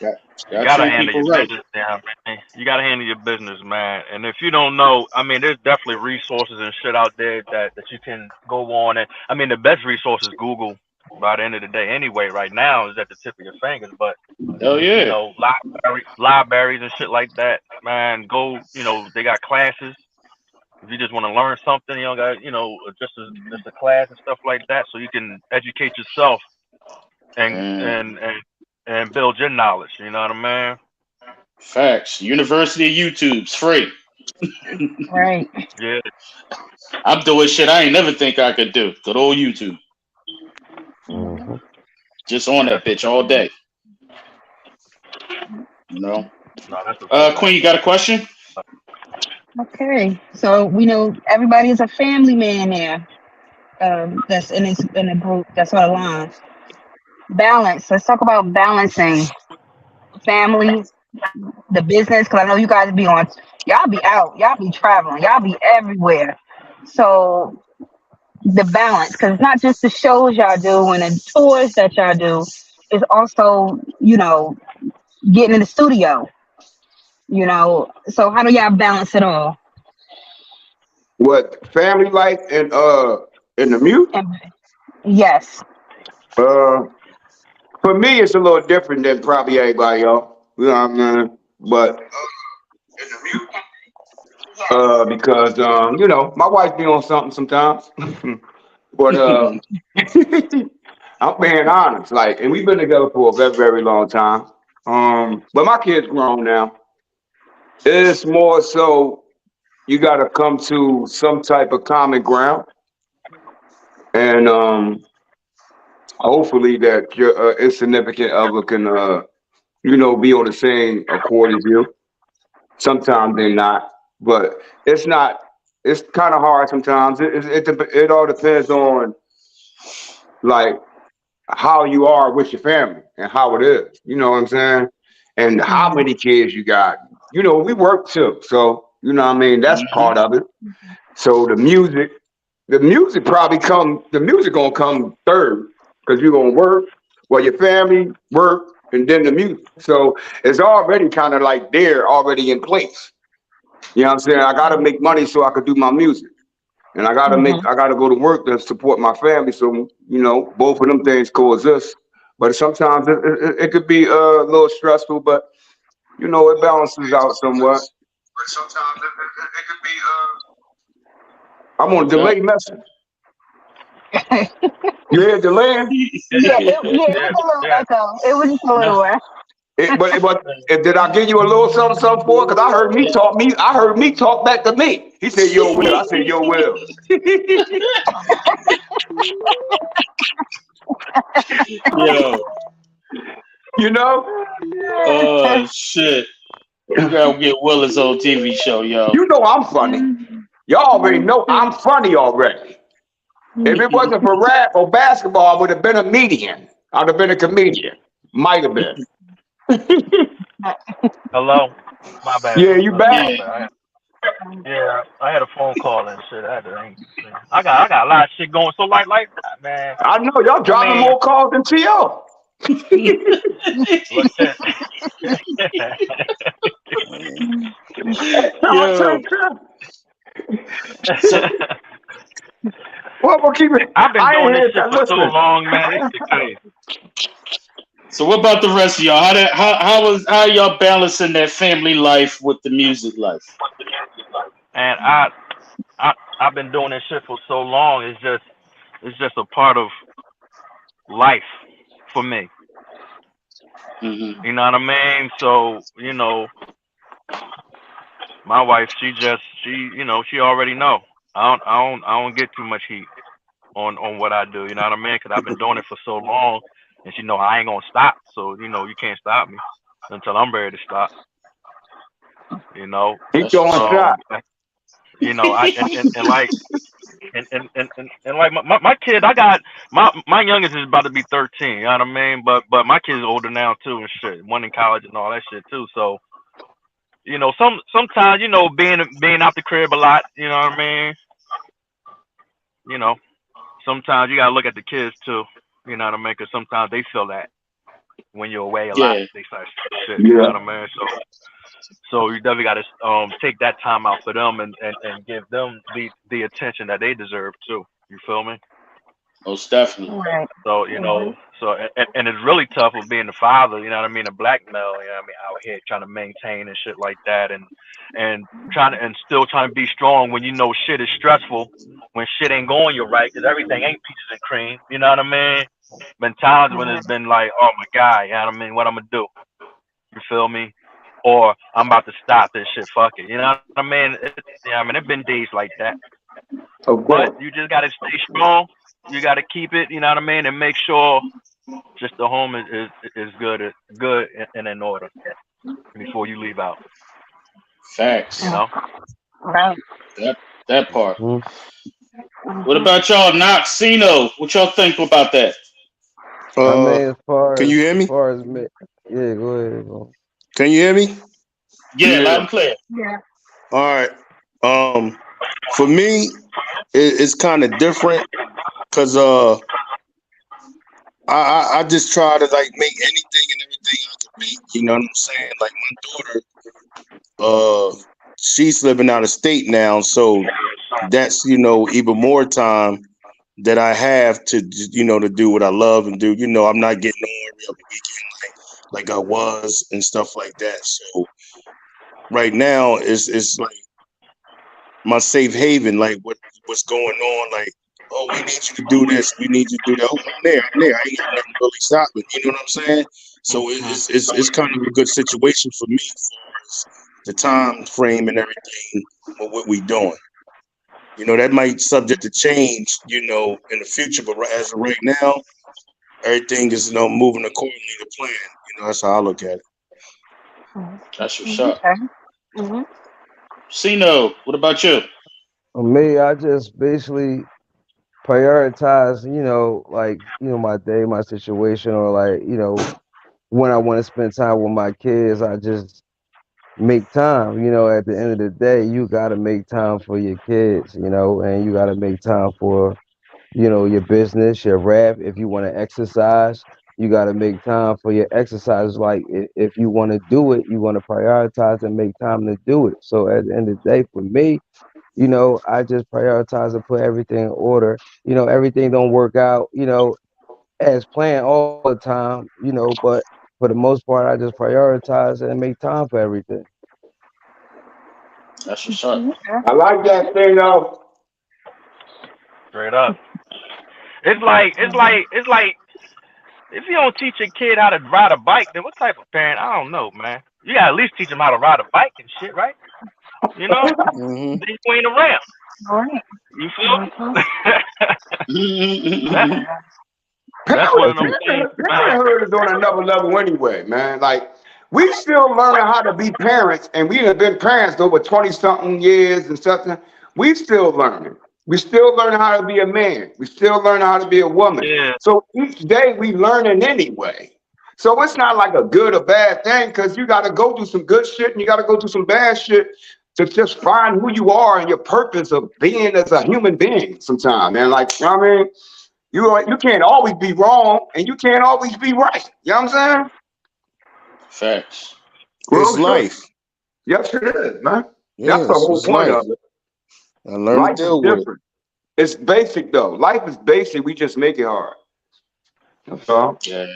got You got to gotta treat handle people your right. business down, man. You gotta handle your business, man. And if you don't know, I mean, there's definitely resources and shit out there that you can go on. And I mean, the best resource is Google. By the end of the day, anyway, right now is at the tip of your fingers. But Hell you yeah. know, libraries and shit like that, man. Go, you know, they got classes. If you just want to learn something, you know, got just a class and stuff like that, so you can educate yourself and And and and and build your knowledge. You know what I mean? facts. University of YouTube's free. Right. Yeah. I'm doing shit I ain't never think I could do. Good old YouTube. Mm-hmm. Just on Yeah, that that's a bitch fact. all day. You know. No, that's a fact. Queen, you got a question? Okay. So we know everybody is a family man there. That's in a group that's on the line. Balance. Let's talk about balancing family, the business, because I know you guys be on. Y'all be out. Y'all be traveling. Y'all be everywhere. So the balance, because it's not just the shows y'all do and the tours that y'all do. It's also, getting in the studio. So how do y'all balance it all? What family life and in the music? And yes. Uh, for me, it's a little different than probably everybody else. You know what I mean? But in the music, because my wife be on something sometimes. But I'm being honest, like, and we've been together for a very, very long time. But my kid's grown now. It's more so you got to come to some type of common ground, and hopefully that your insignificant other can, be on the same accord as you. Sometimes they're not, but it's not. It's kind of hard sometimes. It all depends on like how you are with your family and how it is. You know what I'm saying? And how Mhm. many kids you got. We work too, so you know what I mean. That's Hmm. part of it. So the music gonna come third because you're gonna work, well, your family work, and then the music. So it's already kind of like there already in place. You know what I'm saying? I gotta make money so I could do my music. And Mhm. I gotta go to work to support my family. So, both of them things coexist. But sometimes it could be a little stressful, but it balances out somewhat. But sometimes it could be I'm on a That's up. delay message. You hear delaying? Yeah, it Yeah, was a little yeah. echo. It was just a No. little. But did I give you a little something for it? Because I heard me talk back to me. He said, "Yo, Will." I said, "Yo, Will." Yo. you know, Oh shit. We gotta get Willis on TV show, yo. you know I'm funny. Y'all already know I'm funny already. If it wasn't for rap or basketball, I would have been a median. I'd have been a comedian. Might have been. Hello. My bad. Yeah, you back? My Yeah. bad. Yeah, I had a phone call and shit. I got a lot of shit going. So like, man. I know y'all I dropping mean, more calls than T.O. look at. I'll Yo. take that. So Well, we'll keep it. I've been I ain't doing this here. shit for so Listen, long, man. This shit crazy. so what about the rest of y'all? How y'all balancing that family life with the music life? And I've been doing this shit for so long. It's just a part of life for me. Mm-hmm. You know what I mean? So, my wife, she already know. I don't get too much heat on what I do. You know what I mean? Because I've been doing it for so long, and she know I ain't gonna stop. So, you can't stop me until I'm ready to stop. You know, He That's what's throwing up. shots. I and like and like my kid, I got my youngest is about to be 13. You know what I mean? But my kid's older now too and shit. One in college and all that shit too. So sometimes being out the crib a lot. You know what I mean? You know, sometimes you gotta look at the kids too. You know what I mean? Because sometimes they feel that when you're away a lot, Yeah. they start shit. You know Yeah. what I mean? So you definitely got to take that time out for them and give them the attention that they deserve too. You feel me? Most definitely. Right. So and it's really tough with being the father. You know what I mean? A black male. You know what I mean? Out here trying to maintain and shit like that, and still trying to be strong when shit is stressful, when shit ain't going your right, because everything ain't peaches and cream. You know what I mean? Been times when it's been like, oh my god, you know what I mean? What I'm gonna do? You feel me? Or I'm about to stop this shit. Fuck it. You know what I mean? It's been days like that. Of But course. you just gotta stay strong. You gotta keep it. You know what I mean? And make sure just the home is good and in order before you leave out. Facts. You know? Right. That part. Mhm. What about y'all, Noxino? What y'all think about that? I mean, Can you hear as me? far as me, yeah, go ahead, bro. Can you hear me? Yeah, Yeah. loud and clear. Yeah. All right. For me, it's kind of different because I just try to like make anything and everything I can make. You know what I'm saying? Like my daughter, she's living out of state now, so that's even more time that I have to to do what I love and do. I'm not getting on every other weekend like I was and stuff like that. So right now it's like my safe haven. Like what's going on? Like, oh, we need you to do this. We need you to do that. Oh, I'm there. I ain't got nothing really stopping. You know what I'm saying? So it's kind of a good situation for me as far as the time frame and everything with what we doing. That might subject to change, in the future, but as of right now, everything is, moving accordingly to plan. That's how I look at it. That's what's up. Okay. Mm-hmm. Sino, what about you? For me, I just basically prioritize, like, my day, my situation, or like, when I want to spend time with my kids, I just make time. At the end of the day, you got to make time for your kids, and you got to make time for, your business, your rap. If you want to exercise, you got to make time for your exercise. Like if you want to do it, you want to prioritize and make time to do it. So at the end of the day, for me, I just prioritize and put everything in order. Everything don't work out, as planned all the time, but for the most part, I just prioritize and make time for everything. That's what's up. Okay. I like that thing though. Straight up. It's like if you don't teach a kid how to ride a bike, then what type of parent? I don't know, man. You gotta at least teach them how to ride a bike and shit, right? You know? Mm-hmm. Then you ain't around. All right. You feel Mm-hmm. me? that that's one of them things, man. Parenthood is on another level anyway, man. Like we still learning how to be parents, and we have been parents over 20 something years and something. We still learning. We still learning how to be a man. We still learning how to be a woman. Yeah. So each day we learning anyway. So it's not like a good or bad thing because you got to go through some good shit and you got to go through some bad shit to just find who you are and your purpose of being as a human being. Sometimes, man. Like you know what I mean. You can't always be wrong and you can't always be right. You know what I'm saying? Facts. It's Well, sure. life. Yes, it is, man. That's the Yes, whole it's point life. of it. I learn to Life is deal with it. different. It's basic though. Life is basic. We just make it hard. That's all. Yeah.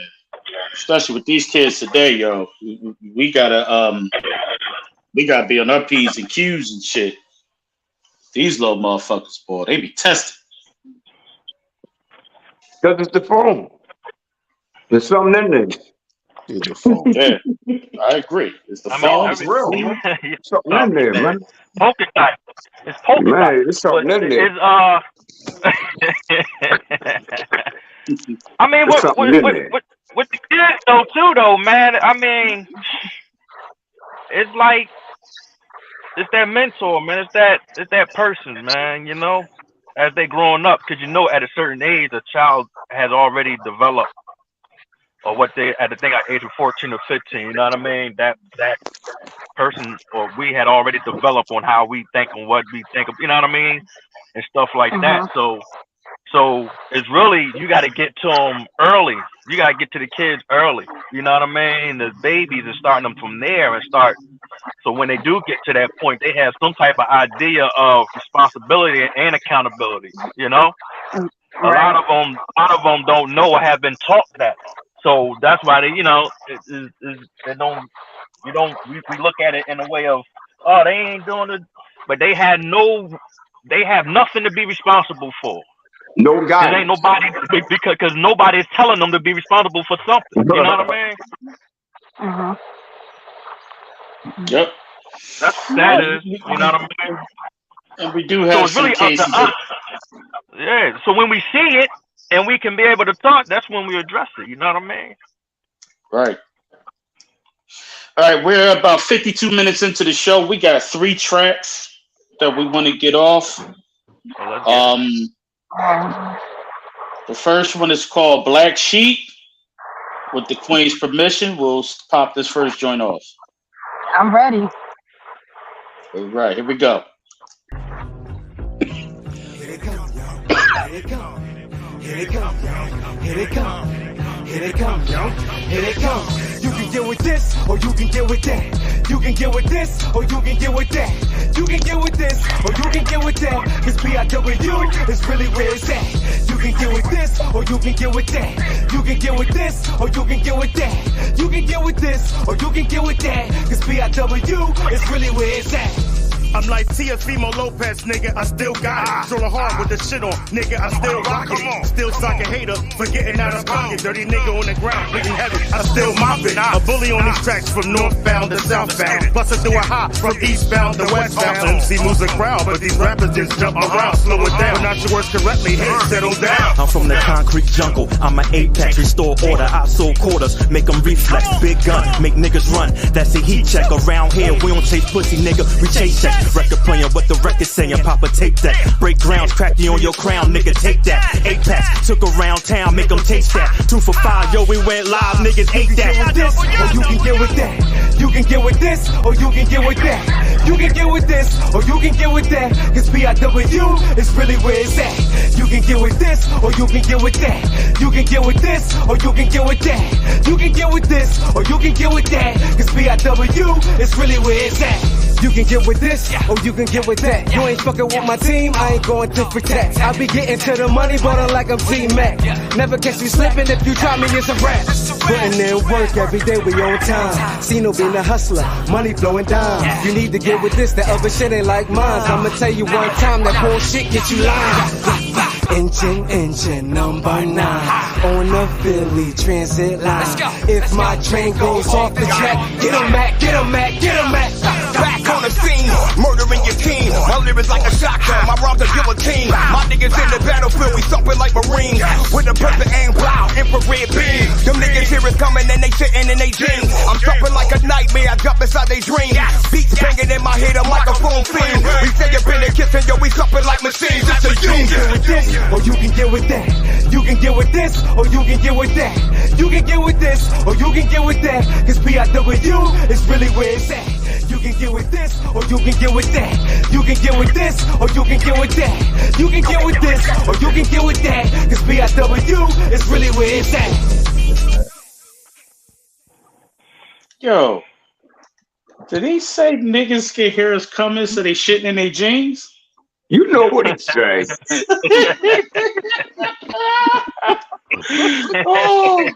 Especially with these kids today, yo. We gotta be on our P's and Q's and shit. These little motherfuckers, boy, they be tested. Because it's the phone. There's something in there. It's the phone. Yeah, I agree. It's the I mean, phone. It's real, man. yeah, Something in there, man. polka dot. It's polka dot. Man, it's But something in there. it's I mean, There's something in there. with the kids though, man. I mean, it's like it's that mentor, man. It's that person, man. You know, as they growing up, because you know, at a certain age, a child has already developed, or what they at the thing at age of 14 or 15. You know what I mean? That person or we had already developed on how we think and what we think of. You know what I mean? And stuff like that. So it's really, you got to get to them early. You got to get to the kids early. You know what I mean? The babies and starting them from there and start. So when they do get to that point, they have some type of idea of responsibility and accountability. You know, a lot of them don't know or have been taught that. So that's why they, you know, they don't. We look at it in a way of, oh, they ain't doing it, but they have nothing to be responsible for. No guy. There ain't nobody because nobody is telling them to be responsible for something. You know what I mean? Yep. That is. You know what I mean? And we do have it's really some cases. up to us. Yeah. So when we see it and we can be able to talk, that's when we address it. You know what I mean? Right. All right, we're about 52 minutes into the show. We got 3 tracks that we want to get off. The first one is called Black Sheep. With the Queen's permission, we'll pop this first joint off. I'm ready. All right, here we go. Here it come, yo. Here it come. Here it come, yo. Here it come. Here it come, yo. Here it come. You can get with this, or you can get with that. You can get with this, or you can get with that. You can get with this, or you can get with that. Cause PIW is really where it's at. You can get with this, or you can get with that. You can get with this, or you can get with that. You can get with this, or you can get with that. Cause PIW is really where it's at. I'm like Teofimo Lopez, nigga, I still got it. Drilling hard with the shit on, nigga, I still rock it. Still sock a hater, forgetting out of pocket. Dirty nigga on the ground, bleeding heavy, I still mop it. A bully on these tracks from northbound to southbound. Bustin' through a hot from eastbound to westbound. MC moves a crowd, but these rappers just jump around. Slow it down, pronounce your words correctly, here, settle down. I'm from the concrete jungle, I'm an apex, restore order, I sold quarters, make them reflex, big gun, make niggas run, that's a heat check. Around here, we don't chase pussy, nigga, we chase checks. Record playing what the record saying, Papa take that. Break grounds, crack you on your crown, nigga take that. 8 packs, took around town, make them taste that. 2 for 5, yo we went live, niggas ate that. This, or you can get with that. You can get with this, or you can get with that. You can get with this, or you can get with that. Cause PIW is really where it's at. You can get with this, or you can get with that. You can get with this, or you can get with that. You can get with this, or you can get with that. Cause PIW is really where it's at. You can get with this, or you can get with that. You ain't fucking with my team, I ain't going to protect. I be getting to the money, but I'm like I'm T-Mac. Never catch me slipping, if you try me, it's a rap. Putting in work every day, we on time. Sino being a hustler, money flowing down. You need to get with this, that other shit ain't like mine. I'ma tell you one time, that bullshit get you lying. Engine number 9 on the Philly Transit line. If my train goes off the track, get 'em back, get 'em back, get 'em back. Back on the scene, murdering your team. My lyrics like a shotgun, my rhymes a guillotine. My niggas in the battlefield, we thumping like Marines. With a perfect aim, blow, infrared beam. Them niggas here is coming and they sitting in they jeans. I'm thumping like a nightmare, I jump inside they dreams. Beats banging in my head, a microphone fiend. We say up in the kitchen, yo, we thumping like machines. It's a union. With this, or you can get with that. You can get with this, or you can get with that. You can get with this, or you can get with that. Cause PIW is really where it's at. You can get with this, or you can get with that. You can get with this, or you can get with that. You can get with this, or you can get with that. Cause PIW is really where it's at. Yo, did he say niggas can hear us coming so they shitting in their jeans? You know what he says. Oh,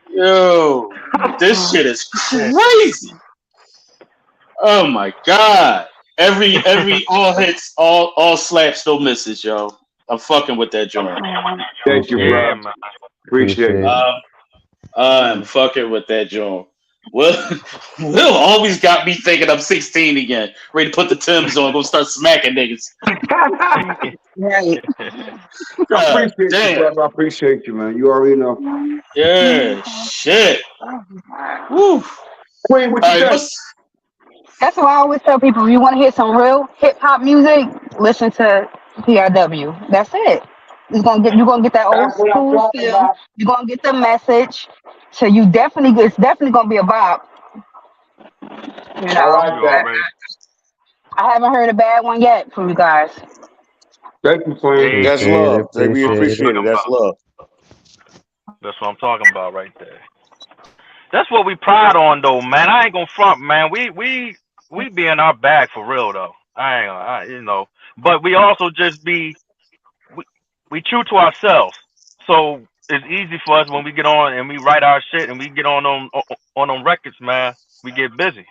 yo, this shit is crazy. Oh my god! Every all hits, all slaps, no misses, yo. I'm fucking with that joint. Thank you, Yeah, bro. man. Appreciate it. I'm fucking with that joint. Will always got me thinking I'm 16 again, ready to put the Timbs on, go start smacking niggas. Right. I appreciate Damn. you, brother. I appreciate you, man. You already know. Yeah, shit. Woo. Queen, what you All right, say? That's why I always tell people, if you want to hear some real hip hop music, listen to PIW. That's it. You're gonna get that old That's what I'm school talking feel. about. You're gonna get the message. So it's definitely gonna be a bop. You I know, like that. I haven't heard a bad one yet from you guys. Thank you, Queen. Hey, That's Appreciate it. love. We appreciate it. That's love. that's what I'm talking about right there. That's what we pride on, though, man. I ain't gonna front, man. We be in our bag for real, though. You know, but we also just we true to ourselves. So it's easy for us when we get on and we write our shit and we get on them records, man. We get busy,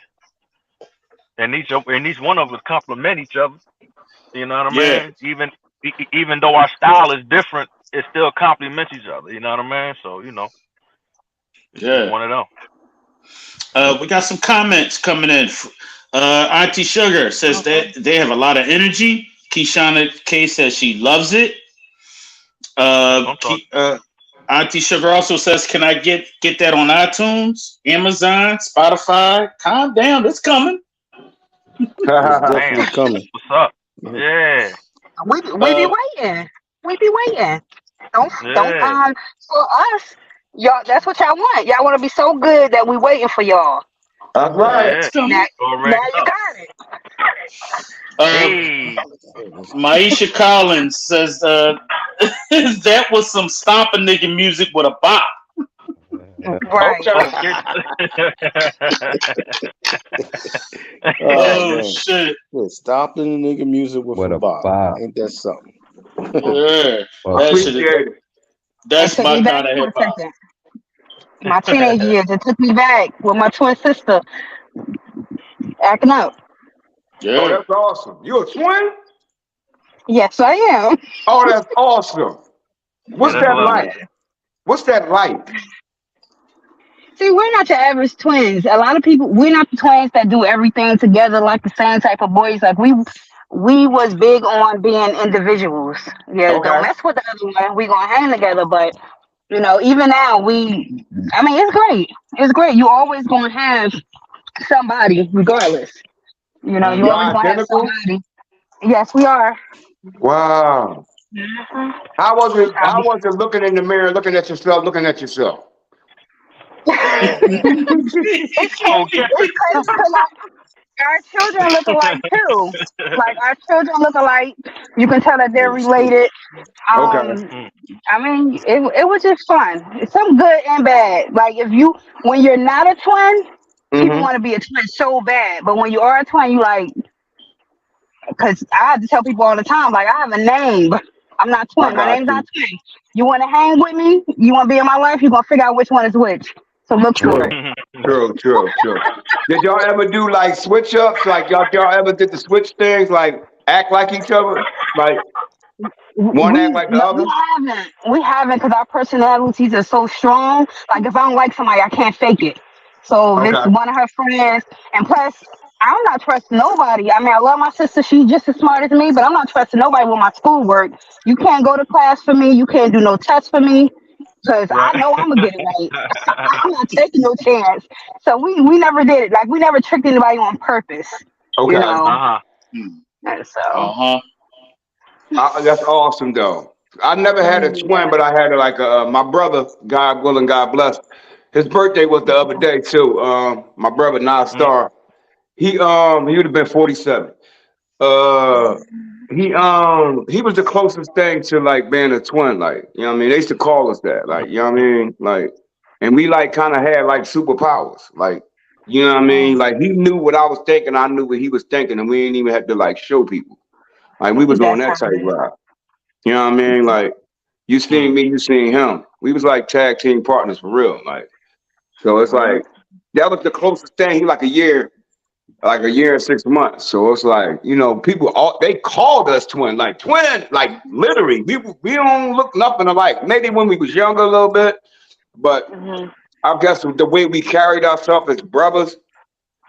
and each one of us compliment each other. You know what I mean? Even though our style is different, it still complements each other. You know what I mean? So you know, it's one of them. We got some comments coming in. Auntie Sugar says that they have a lot of energy. Keishana K says she loves it. Auntie Sugar also says, "Can I get that on iTunes, Amazon, Spotify?" Calm down, it's coming. It's definitely coming. What's up? Yeah. We be waiting. We be waiting. Don't for us, y'all. That's what y'all want. Y'all want to be so good that we waiting for y'all. That's right. Now you got it. Maisha Collins says that was some stomping nigga music with a bop. Right. Oh shit! Stomping the nigga music with a bop. Ain't that something? Yeah, that's my kind of hip hop. My teenage years, it took me back with my twin sister acting up. Yeah. Oh, that's awesome. You a twin? Yes, I am. Oh, that's awesome. What's that like? What's that like? See, we're not your average twins. A lot of people, we're not the twins that do everything together like the same type of boys. Like we was big on being individuals. Yeah, don't mess with the other one. We gonna hang together, but you know, even now it's great. It's great. You always gonna have somebody, regardless. You know, you always gonna have somebody. Yes, we are. Wow. How was it looking in the mirror, looking at yourself? It's crazy because our children look alike too. Like our children look alike. You can tell that they're related. I mean, it was just fun. It's some good and bad. Like when you're not a twin, people want to be a twin so bad. But when you are a twin, you like, because I have to tell people all the time, like I have a name, but I'm not twin. My name's not twin. You want to hang with me? You want to be in my life? You're gonna figure out which one is which. So look for it. True. Did y'all ever do like switch ups? Like y'all ever did the switch things? Like act like each other? Like one act like the other? We haven't because our personalities are so strong. Like if I don't like somebody, I can't fake it. So this is one of her friends, and plus I'm not trusting nobody. I mean, I love my sister. She's just as smart as me, but I'm not trusting nobody with my schoolwork. You can't go to class for me. You can't do no tests for me. Because I know I'm gonna get it right. I'm not taking no chance. So we never did it. Like we never tricked anybody on purpose. Okay. You know? So. That's awesome though. I never had a twin, but I had my brother, God willing, God bless. His birthday was the other day too. My brother Nas Star. He would have been 47. He was the closest thing to like being a twin, like, you know what I mean? They used to call us that, like, you know what I mean? Like, and we like kind of had like superpowers, like, you know what I mean? Like he knew what I was thinking, I knew what he was thinking, and we didn't even have to like show people. Like we was on that type vibe. You know what I mean? Like you seen me, you seen him. We was like tag team partners for real, like. So it's like that was the closest thing. He like a year like a year and 6 months. So it's like, you know, people they called us twin, like literally. We don't look nothing alike. Maybe when we was younger a little bit, but I guess the way we carried ourselves as brothers,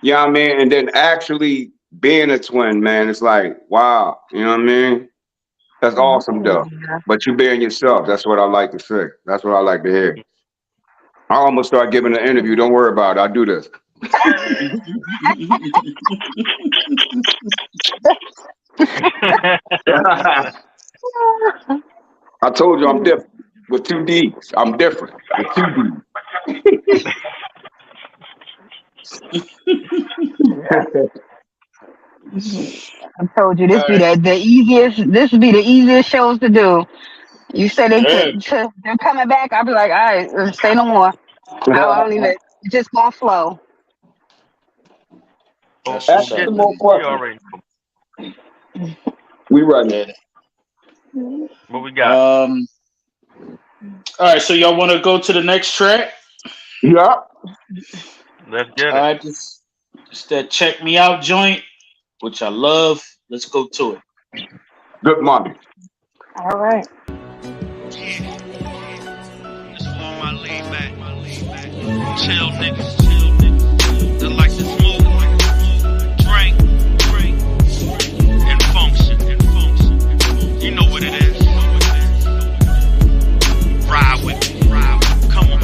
you know what I mean? And then actually being a twin, man, it's like, wow, you know what I mean? That's awesome though. But you being yourself, that's what I like to say. That's what I like to hear. I almost start giving an interview. Don't worry about it. I'll do this. I told you I'm different with 2 D's. I'm different with 2 D's. I told you this be the easiest. This would be the easiest shows to do. You said they're coming back. I'll be like, all right, say no more. I don't even. It's just gonna flow. Ask some more questions. We ready. What we got? All right, so y'all want to go to the next track? Yeah. Let's get it. All right, just that check me out joint, which I love. Let's go to it. Good morning. All right. This is for all my laid back, chill niggas, that like to smoke, drink, and function. You know what it is. Ride with me, come on.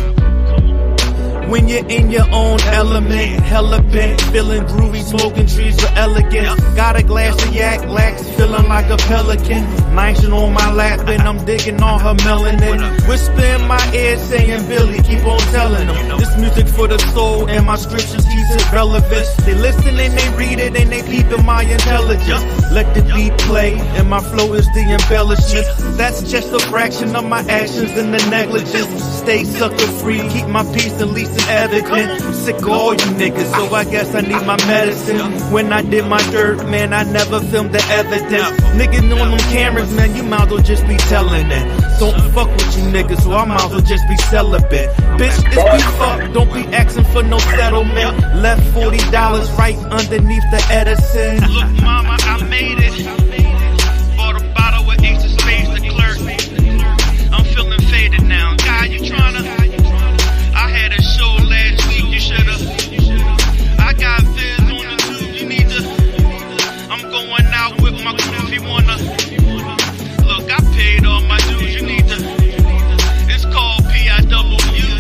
When you're in your own element, hella bent, feeling groovy, smoking trees for elegance. Got a glass of yak, lax, feeling like a pelican. Nice and on my lap, and I'm digging on her melanin. Whisper in my ear saying, Billy, keep on telling them. This music for the soul, and my scriptures keep it relevant. They listen and they read it, and they peeping my intelligence. Let the beat play, and my flow is the embellishment. That's just a fraction of my actions and the negligence. Stay sucker free, keep my peace at least in evidence. I'm sick of all you niggas, so I guess I need my medicine. When I did my dirt, man, I never filmed the evidence. Niggas on them cameras, man, you might as well just be telling it. Don't fuck with you niggas, so I might as well just be celibate. Bitch, it's be fuck, don't be asking for no settlement. Left $40 right underneath the Edison. Look, mama, I made it. Bought a bottle with Ace of Spades, the clerk. I'm feeling faded now. Guy, you tryna? I had a show last week, you shoulda. I got vids on the tube, you need to. I'm going out with my crew if you wanna. Look, I paid all my dues, you need to. It's called PIW.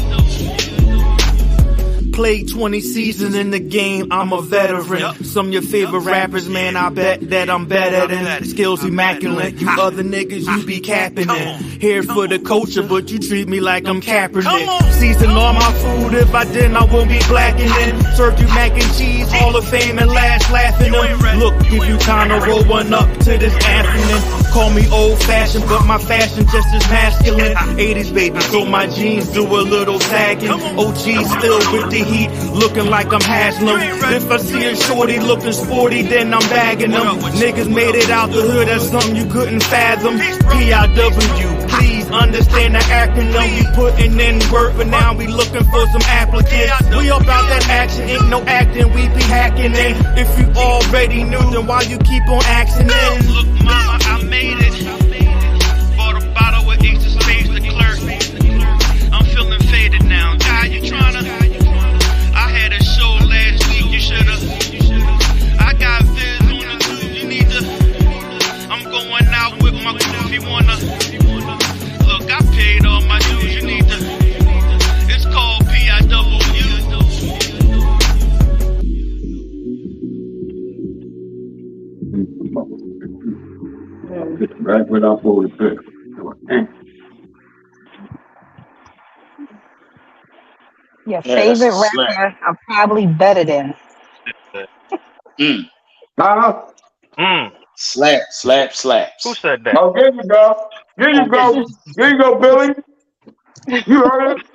Played 20 seasons in the game, I'm a veteran. Some of your favorite rappers, man, I bet that I'm better than. Skills immaculate, you other niggas, you be capping it. Here for the culture, but you treat me like I'm Kaepernick. Season all my food, if I didn't, I wouldn't be blackening. Served you mac and cheese, Hall of Fame, and last laughing them. Look, if you kinda roll one up to this anthem. Call me old fashioned, but my fashion just as masculine. 80s baby, so my jeans do a little sagging. OG still with the heat, looking like I'm Haslam. If I see a shorty looking sporty, then I'm bagging them. Niggas made it out the hood, that's something you couldn't fathom. PIW, please understand the acronym. We putting in work, but now we looking for some applicants. We about that action, ain't no acting, we be hacking in. If you already knew, then why you keep on axing in? Look, mama, I made it. Bought a bottle with Ace of Spades, the clerk. I'm feeling faded now. Guy, you tryna? I had a show last week, you shoulda. I got vids on the tube, you need to. I'm going out with my crew if you wanna. Look, I paid all my dues, you need to. It's called PIW. Right without 46. Your favorite rapper are probably better than. Slap, slap, slaps. Who said that? Oh, there you go. There you go. There you go, Billy. You heard it.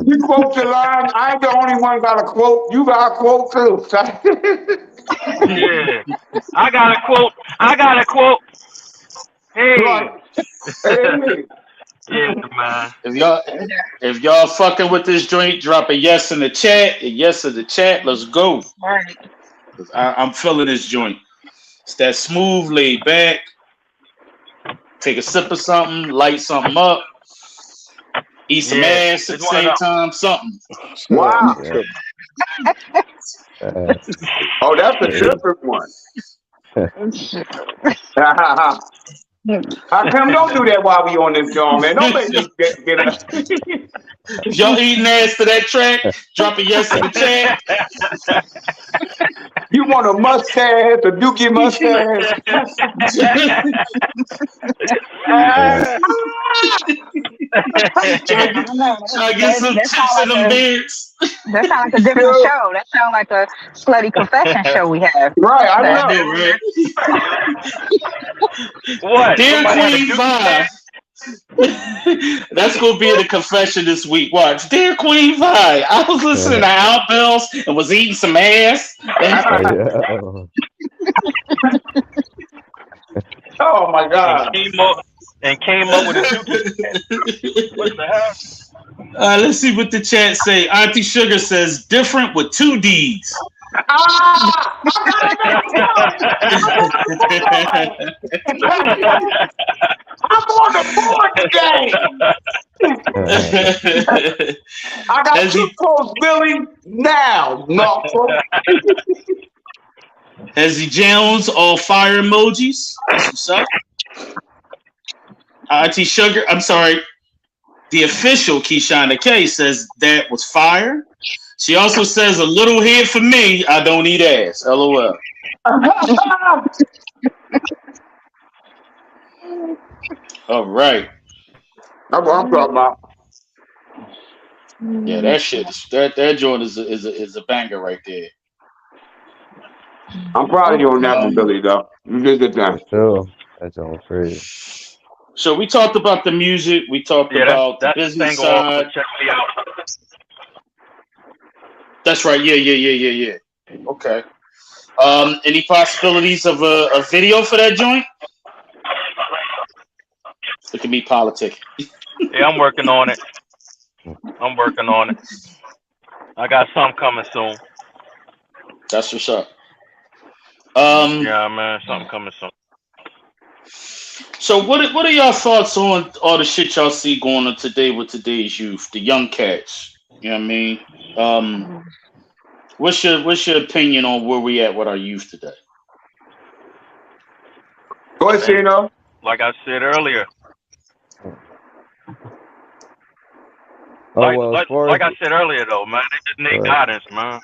You quote the line. I ain't the only one got a quote. You got a quote too. Yeah. I got a quote. Hey. Right. Hey. Yeah, man. If y'all fucking with this joint, drop a yes in the chat. A yes in the chat. Let's go. Right. I'm feeling this joint. It's that smooth, laid back. Take a sip of something, light something up, eat some ass at the same time, something. Wow. Oh, that's a different one. How come don't do that while we on this joint, man? Don't make me get up. If y'all eating ass to that track, drop a yes in the chat. You want a mustache, a dookie mustache? Try to get some tips in them beards. That sounds like a different show. That sounds like a slutty confession show we have. Right, I know, right? What? Dear Queen Vi. That's gonna be the confession this week. Watch, dear Queen Vi, I was listening to Outbills and was eating some ass. Oh my God! And came up with a dookie. What the hell? Let's see what the chat say. Auntie Sugar says different with 2 D's. I'm on the board today. I got 2 posts, Billy. Now, Norfolk. Hezzy Jones, all fire emojis. That's what's up. Auntie Sugar, I'm sorry. The official Keishana K says that was fire. She also says a little head for me. I don't eat ass. LOL. All right. That's what I'm talking about. Yeah, that shit. That joint is a banger right there. I'm proud of you on that one, Billy. Though you did good time. Sure, that's all crazy. So we talked about the music. We talked about the business side. Check me out. That's right. Yeah. Okay. Any possibilities of a video for that joint? Look at me politicking. Yeah, I'm working on it. I got some coming soon. That's what's up. Yeah, man, something coming soon. So what are y'all thoughts on all the shit y'all see going on today with today's youth, the young cats? You know what I mean? What's your opinion on where we at with our youth today? Go ahead, Cino. Like I said earlier. Like I said earlier, though, man, they just need guidance, man.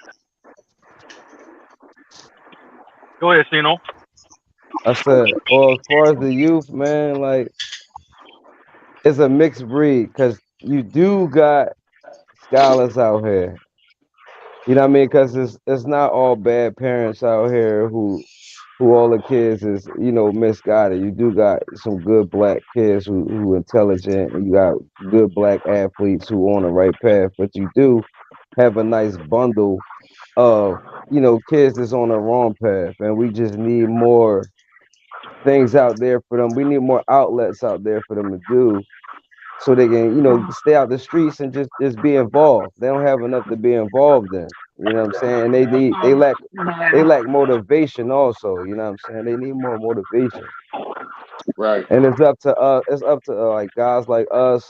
Go ahead, Cino. I said, well, as far as the youth, man, like, it's a mixed breed because you do got scholars out here. You know what I mean? Because it's not all bad parents out here who all the kids is, misguided. You do got some good black kids who intelligent, and you got good black athletes who on the right path, but you do have a nice bundle of, kids that's on the wrong path, and we just need more things out there for them. We need more outlets out there for them to do so they can, stay out the streets and just be involved. They don't have enough to be involved in. You know what I'm saying? And they lack motivation also. You know what I'm saying? They need more motivation. Right. And it's up to like guys like us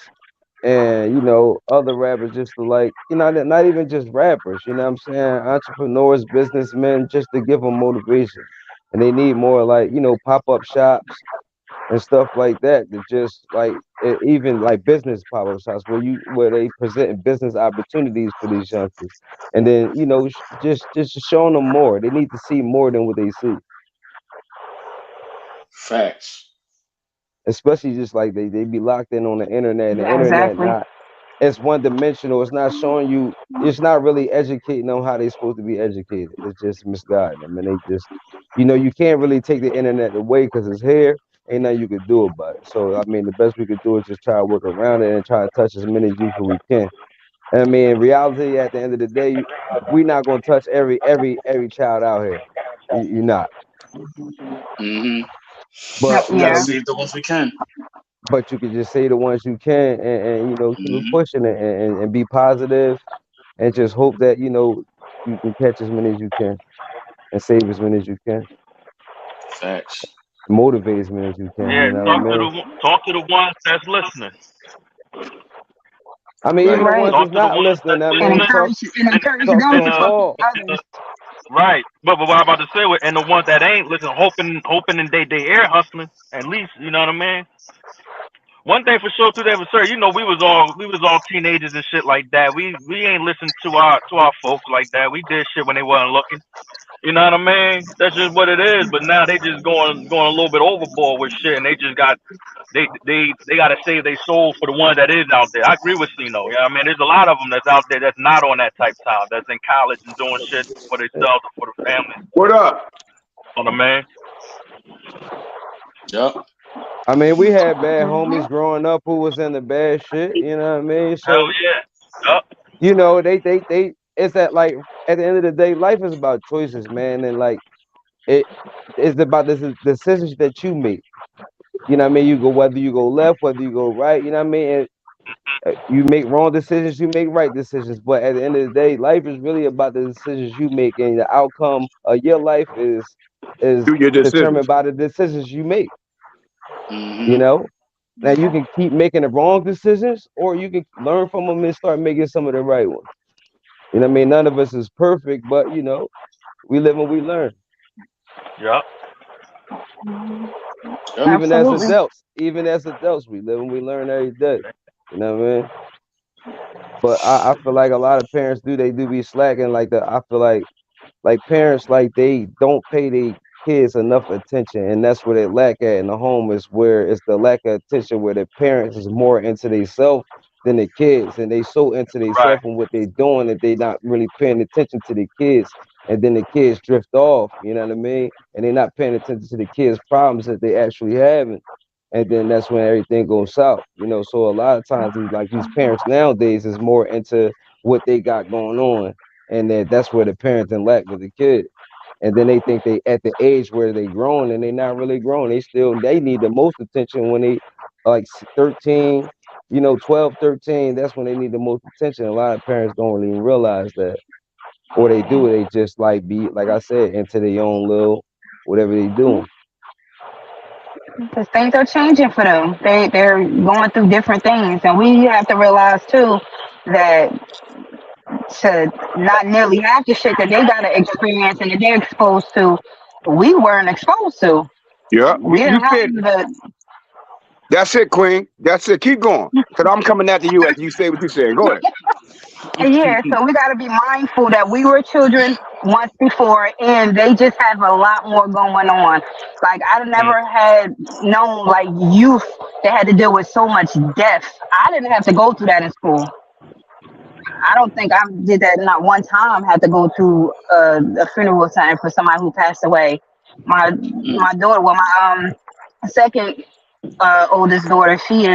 and other rappers just to not even just rappers, you know what I'm saying? Entrepreneurs, businessmen, just to give them motivation. And they need more pop-up shops and stuff like that to just even business pop-up shops where they present business opportunities for these youngsters, and then just showing them more. They need to see more than what they see. Facts. Especially just they be locked in on the internet, and the Exactly. internet it's one dimensional. It's not showing you. It's not really educating them how they're supposed to be educated. It's just misguiding them, and they just you can't really take the internet away because it's here. Ain't nothing you could do about it. So I mean, the best we could do is just try to work around it and try to touch as many youth as we can. And I mean, in reality, at the end of the day, we're not gonna touch every child out here. You're not. Mm-hmm. But we gotta save the ones we can. but you can just say the ones you can, and you know, keep it Mm-hmm. pushing it, and be positive, and just hope that you know you can catch as many as you can and save as many as you can, Facts. motivate as many as you can. Yeah, You know what I mean? talk to the ones that's listening. I mean, even Right. the Right. ones Talk that's to the not ones listening. that's I And mean, listening. encourage And, talk them to and to them talk all. to others. right. But what I'm about to say with and the ones that ain't listening, hoping and they air hustling. At least you know what I mean. One thing for sure, too, that for sure, you know, we was all teenagers and shit like that. We ain't listened to our folks like that. We did shit when they wasn't looking. You know what I mean? That's just what it is. But now they just going a little bit overboard with shit, and they just got they got to save their soul for the one that is out there. I agree with Sino. You know what I mean? There's a lot of them that's out there that's not on that type time. That's in college and doing shit for themselves or for the family. What up? You know what I mean? Yep. I mean, we had bad homies growing up who was in the bad shit. You know what I mean? Hell So yeah. Yup. you know, they. It's that like at the end of the day, life is about choices, man, and like it's about the decisions that you make. You know what I mean? You go whether you go left, whether you go right. You know what I mean? And, you make wrong decisions, you make right decisions. But at the end of the day, life is really about the decisions you make, and the outcome of your life is Do your decisions. determined by the decisions you make. You Mm-hmm. know. Now you can keep making the wrong decisions, or you can learn from them and start making some of the right ones. You know what I mean? None of us is perfect, but you know, we live and we learn. Yup. Yep. Absolutely. Even as adults, we live and we learn every day. You know what I mean? But I feel like a lot of parents they do be slacking like that. I feel like parents like they don't pay their kids enough attention, and that's where they lack at in the home is where it's the lack of attention where the parents is more into themselves than the kids, and they so into Right. themselves and what they doing that they not really paying attention to the kids, and then the kids drift off. You know what I mean? And they're not paying attention to the kids' problems that they actually having. And then that's when everything goes south, you know. So a lot of times, these parents nowadays is more into what they got going on, and that's where the parenting lack with the kid. And then they think they at the age where they grown, and they not really grown. They need the most attention when they like 13, you know, 12, 13. That's when they need the most attention. A lot of parents don't really realize that, or they do. They just like be like I said into their own little whatever they doing. Because things are changing for them. They're going through different things, and we have to realize too that to not nearly half the shit that they gotta experience and that they're exposed to, we weren't exposed to. Yeah, We you didn't have said the that's it, Queen. That's it. Keep going. Cause I'm coming after you after you say what you said. Go ahead. yeah. So we gotta be mindful that we were children once before, and they just have a lot more going on. Like I never had known like youth that had to deal with so much death. I didn't have to go through that in school. I don't think I did that not one time. Had to go to a funeral time for somebody who passed away. My daughter, well, my second oldest daughter, she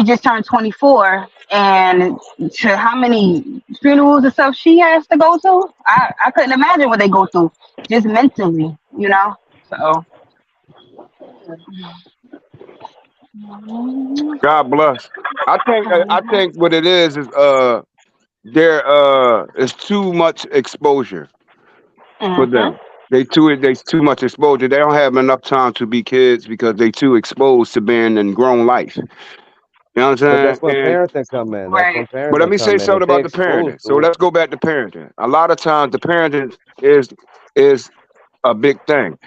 just turned 24, and to how many funerals and stuff she has to go to, I couldn't imagine what they go through just mentally, you know. So God bless. I think what it is there is too much exposure for them. There's too much exposure. They don't have enough time to be kids because they too exposed to being in grown life. You know what But I'm that's saying? when And parenting come in. That's when right. but let parenting me say come in. something If they about the exposed parenting. So to it, let's go back to parenting. A lot of times the parenting is a big thing.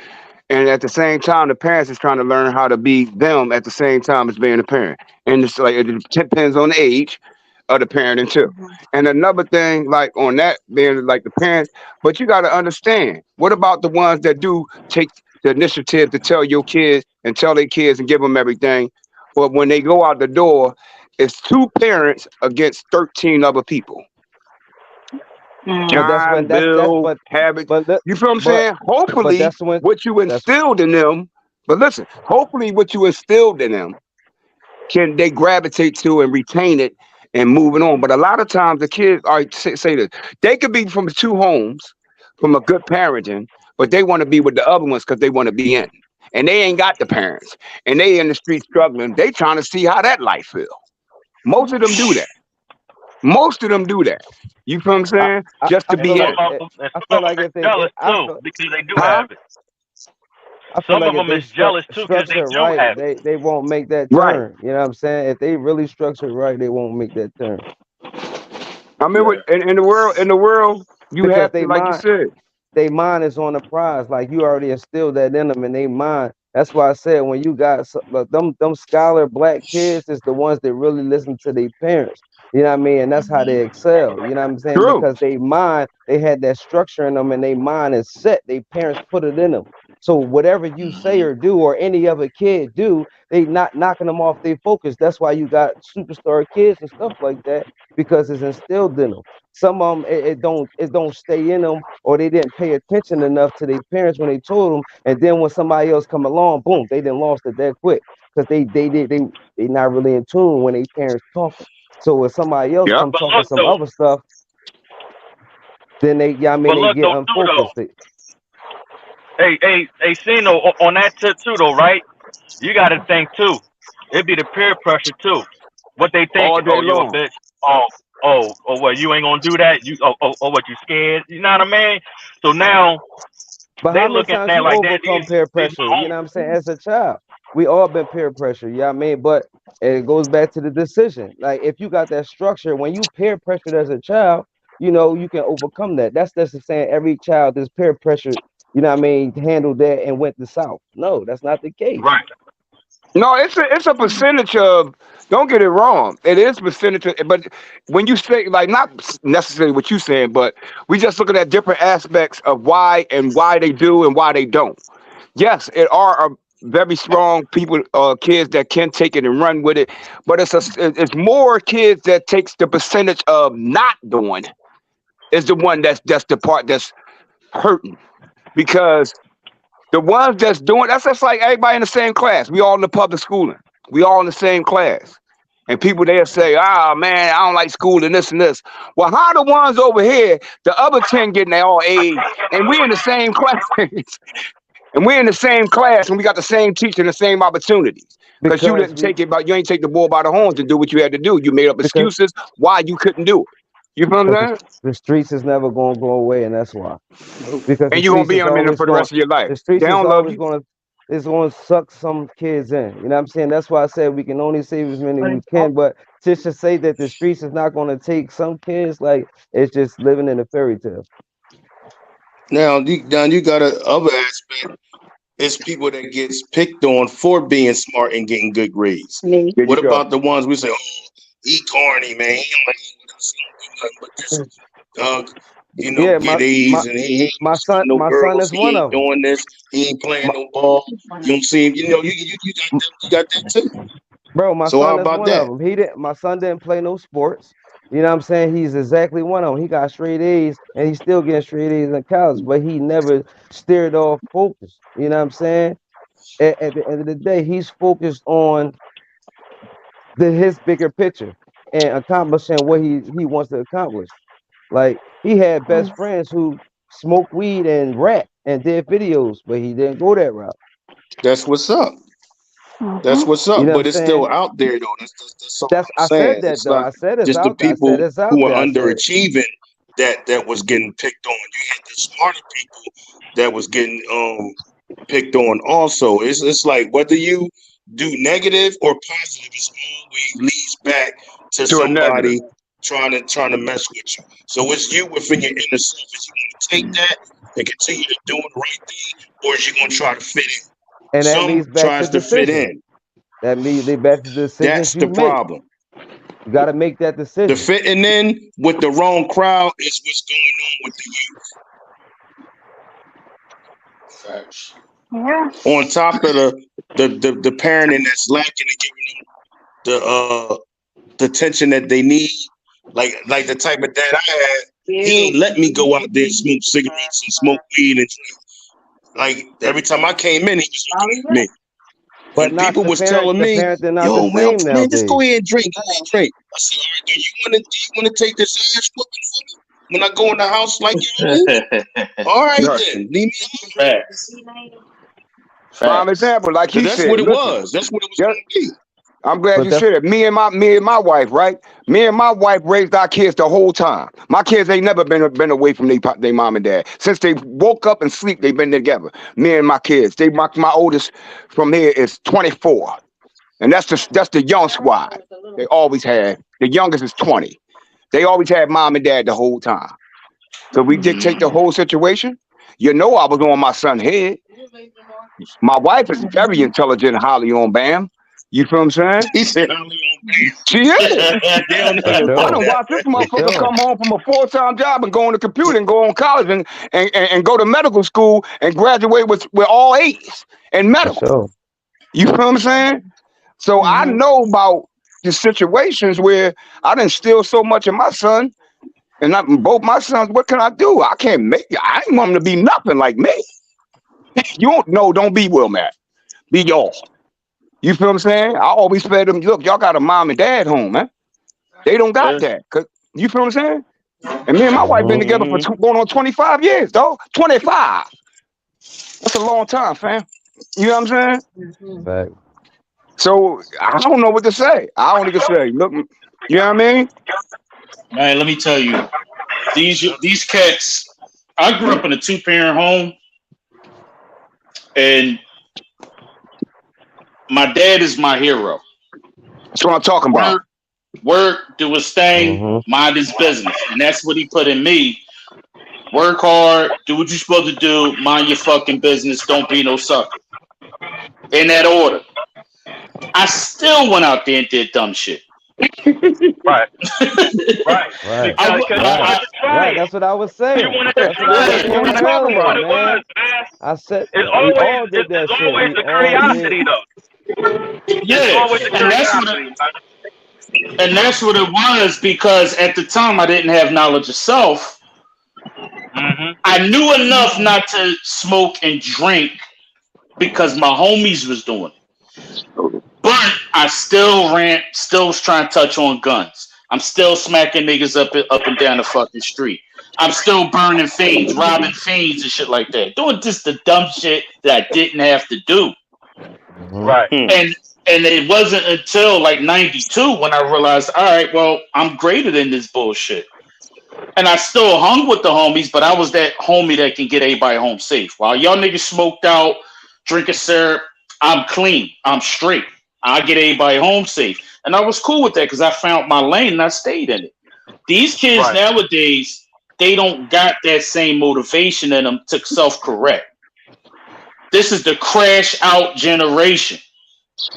And at the same time, the parents is trying to learn how to be them at the same time as being a parent. And it's like it depends on the age of the parenting too. And another thing, like on that being like the parents, but you got to understand, what about the ones that do take the initiative to tell your kids and tell their kids and give them everything, but when they go out the door, it's two parents against 13 other people. but that's John, when that's Bill, but Habit. but the- You feel what I'm but saying? but Hopefully, that's when what you that's instilled in them, but listen, hopefully what you instilled in them can they gravitate to and retain it and moving on. But a lot of times the kids say this, they could be from two homes, from a good parenting, but they want to be with the other ones because they want to be in. and they ain't got the parents, and they in the street struggling. They trying to see how that life feel. Most of them do that. Most of them do that. You feel what I'm saying? Just to And be some in. of them, I feel like are if they, jealous I too feel, because they do Huh? have it. I feel Some like of if them they is jealous too because they structure do right, have it. they won't make that Right. turn. You know what I'm saying? If they really structure right, they won't make that turn I mean, in the world, you because have to, like you said. they mind is on the prize. Like you already instilled that in them, and they mind. That's why I said when you got like, them scholar black kids is the ones that really listen to their parents. You know what I mean? And that's how they excel. You know what I'm saying? True. Because they mind, they had that structure in them, and they mind is set. They parents put it in them. So whatever you say or do, or any other kid do, they not knocking them off their focus. That's why you got superstar kids and stuff like that because it's instilled in them. Some of them it don't stay in them, or they didn't pay attention enough to their parents when they told them, and then when somebody else come along, boom, they didn't lost it that quick because they not really in tune when they parents talking. So when somebody else Yep. come But talking look some though, other stuff, then they but they look get though too though. unfocused. Hey, Sino, on that tip too though, right? You got to think too. It'd be the peer pressure too. What they All thinking? day Oh, you a long. bitch. What? You ain't gonna do that? What? You scared? You know what I mean? So now But they how many looking times at it you like that. overcome peer These pressure? my You know what I'm saying? As a child, we all been peer pressure. You know what I mean? But it goes back to the decision. Like if you got that structure, when you peer pressured as a child, you know, you can overcome that. That's the saying every child is peer pressured, you know what I mean, handled that and went to south. No, that's not the case. right. No, it's a percentage of. Don't get it wrong. It is percentage, but when you say like not necessarily what you saying, but we just looking at different aspects of why and why they do and why they don't. Yes, it are a very strong people, kids that can take it and run with it, but it's more kids that takes the percentage of not doing is the one that's the part that's hurting because the ones that's doing that's just like everybody in the same class. We all in the public schooling. We all in the same class. And people there say, "Ah, man, I don't like school and this and this." Well, how the ones over here, the other 10 getting their all A's, and we in the same class, and we're in the same class, and we got the same teacher and the same opportunities. Because you Because didn't take it, but you ain't take the bull by the horns to do what you had to do. You made up because excuses why you couldn't do it. You feel what I'm saying? the streets is never gonna go away, and that's why. Because And you're gonna be on them for the rest of your life. the streets They is don't love always you. gonna it's gonna suck some kids in. You know what I'm saying? That's why I said we can only save as many we can. But just to say that the streets is not gonna take some kids, like it's just living in a fairy tale. Now you got a other aspect. It's people that gets picked on for being smart and getting good grades. Me. There you What go. about the ones we say, "Oh, he corny, man. He don't do nothing but just Yeah, get A's, and he ain't pursuing no my son girls. is He one ain't of them. doing this. He ain't playing My, no ball. You don't see him. You got that too. bro, my So how son is about one of that? them. My son didn't play no sports. You know what I'm saying? He's exactly one of them. He got straight A's and he's still getting straight A's in college, but he never steered off focus. You know what I'm saying? At the end of the day, he's focused on his bigger picture and accomplishing what he wants to accomplish. Like he had best friends who smoked weed and rap and did videos, but he didn't go that route. That's what's up. That's what's You up. know what I'm But it's still saying? out there though. That's all That's I'm I said saying. that It's though. not I said it's just the out there. I said people it's out who are there. I said underachieving that was getting picked on. You had the smarter people that was getting picked on also. It's like whether you do negative or positive, it's always leads back to To a negative. somebody trying to mess with you. So it's you within your inner self. Is you going to take that and continue to doing the right thing, or is you going to try to fit in? and that Some leads back to tries to fit decision. in. That means they back to the decisions That's the you make. problem. You got to make that The decision. fitting in with the wrong crowd is what's going on with the youth. Facts. Yeah. On top of the parenting that's lacking and giving them the attention that they need. Like the type of dad I had, he ain't let me go out there and smoke cigarettes and smoke weed and drink. Like every time I came in, he was looking at me. But And not people was telling the me, parents are not the "Yo, same man, just go nowadays. ahead and drink. Go ahead and drink." I said, "All right, do you want to take this ass whooping for me when I go in the house like you?" All right, Right. then leave me alone. Facts. Prime example, like he that's said. what it Listen, was. That's what it was going to be. I'm glad But you that's said it. Me and my wife, right? Me and my wife raised our kids the whole time. My kids ain't never been away from their mom and dad. Since they woke up and sleep, they've been together. Me and my kids. My oldest from here is 24. And that's the young squad. They always had. The youngest is 20. They always had mom and dad the whole time. So we dictate the whole situation. You know I was on my son's head. My wife is very intelligent, highly on BAM. You feel what I'm saying? He said highly on BAM. She is. for I sure. done watched this For motherfucker sure. come home from a full-time job and go on the computer and go on college and go to medical school and graduate with all A's in For medical. sure. You feel what I'm saying? So I know about the situations where I done steal so much of my son, and both my sons. What can I do? I can't make it. I ain't want them to be nothing like me. Don't be Will Matt. Be y'all. You feel what I'm saying? I always fed them. Look, y'all got a mom and dad home, man. They don't got that. You feel what I'm saying? And me and my wife been together for going on 25 years, dog. 25. That's a long time, fam. You know what I'm saying? Fact. So I don't know what to say. I don't even say. Look, you know what I mean? Man, let me tell you, these cats. I grew up in a 2-parent home, and my dad is my hero. That's what I'm talking about. Work, do his thing, mind his business, and that's what he put in me. Work hard, do what you're supposed to do, mind your fucking business, don't be no sucker. In that order. I still went out there and did dumb shit. Right. Right. Because you wanted to try it. That's what I was saying. You wanted to That's what try I was it. saying That's earlier, what it man. was, man. I said It's we all always did that it's shit. always We the all curiosity did. though. It's Yeah, always the curiosity. and that's what it was, because at the time I didn't have knowledge of self. I knew enough not to smoke and drink because my homies was doing it. But I still was trying to touch on guns. I'm still smacking niggas up and down the fucking street. I'm still burning fiends, robbing fiends and shit like that. Doing just the dumb shit that I didn't have to do. Right. And it wasn't until like 92 when I realized, all right, well, I'm greater than this bullshit. And I still hung with the homies, but I was that homie that can get everybody home safe. While y'all niggas smoked out, drinking syrup, I'm clean. I'm straight. I get everybody home safe. And I was cool with that because I found my lane and I stayed in it. These kids nowadays, they don't got that same motivation in them to self-correct. This is the crash out generation.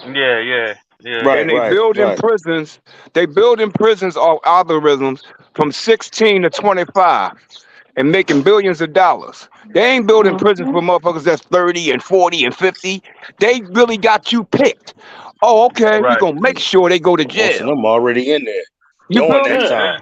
Yeah. Right, and they build in prisons. They build in prisons off algorithms from 16 to 25 and making billions of dollars. They ain't building prisons for motherfuckers that's 30 and 40 and 50. They really got you picked. Oh, okay, we're gonna make sure they go to jail. Most of them already in there. You Doing feel that me? time.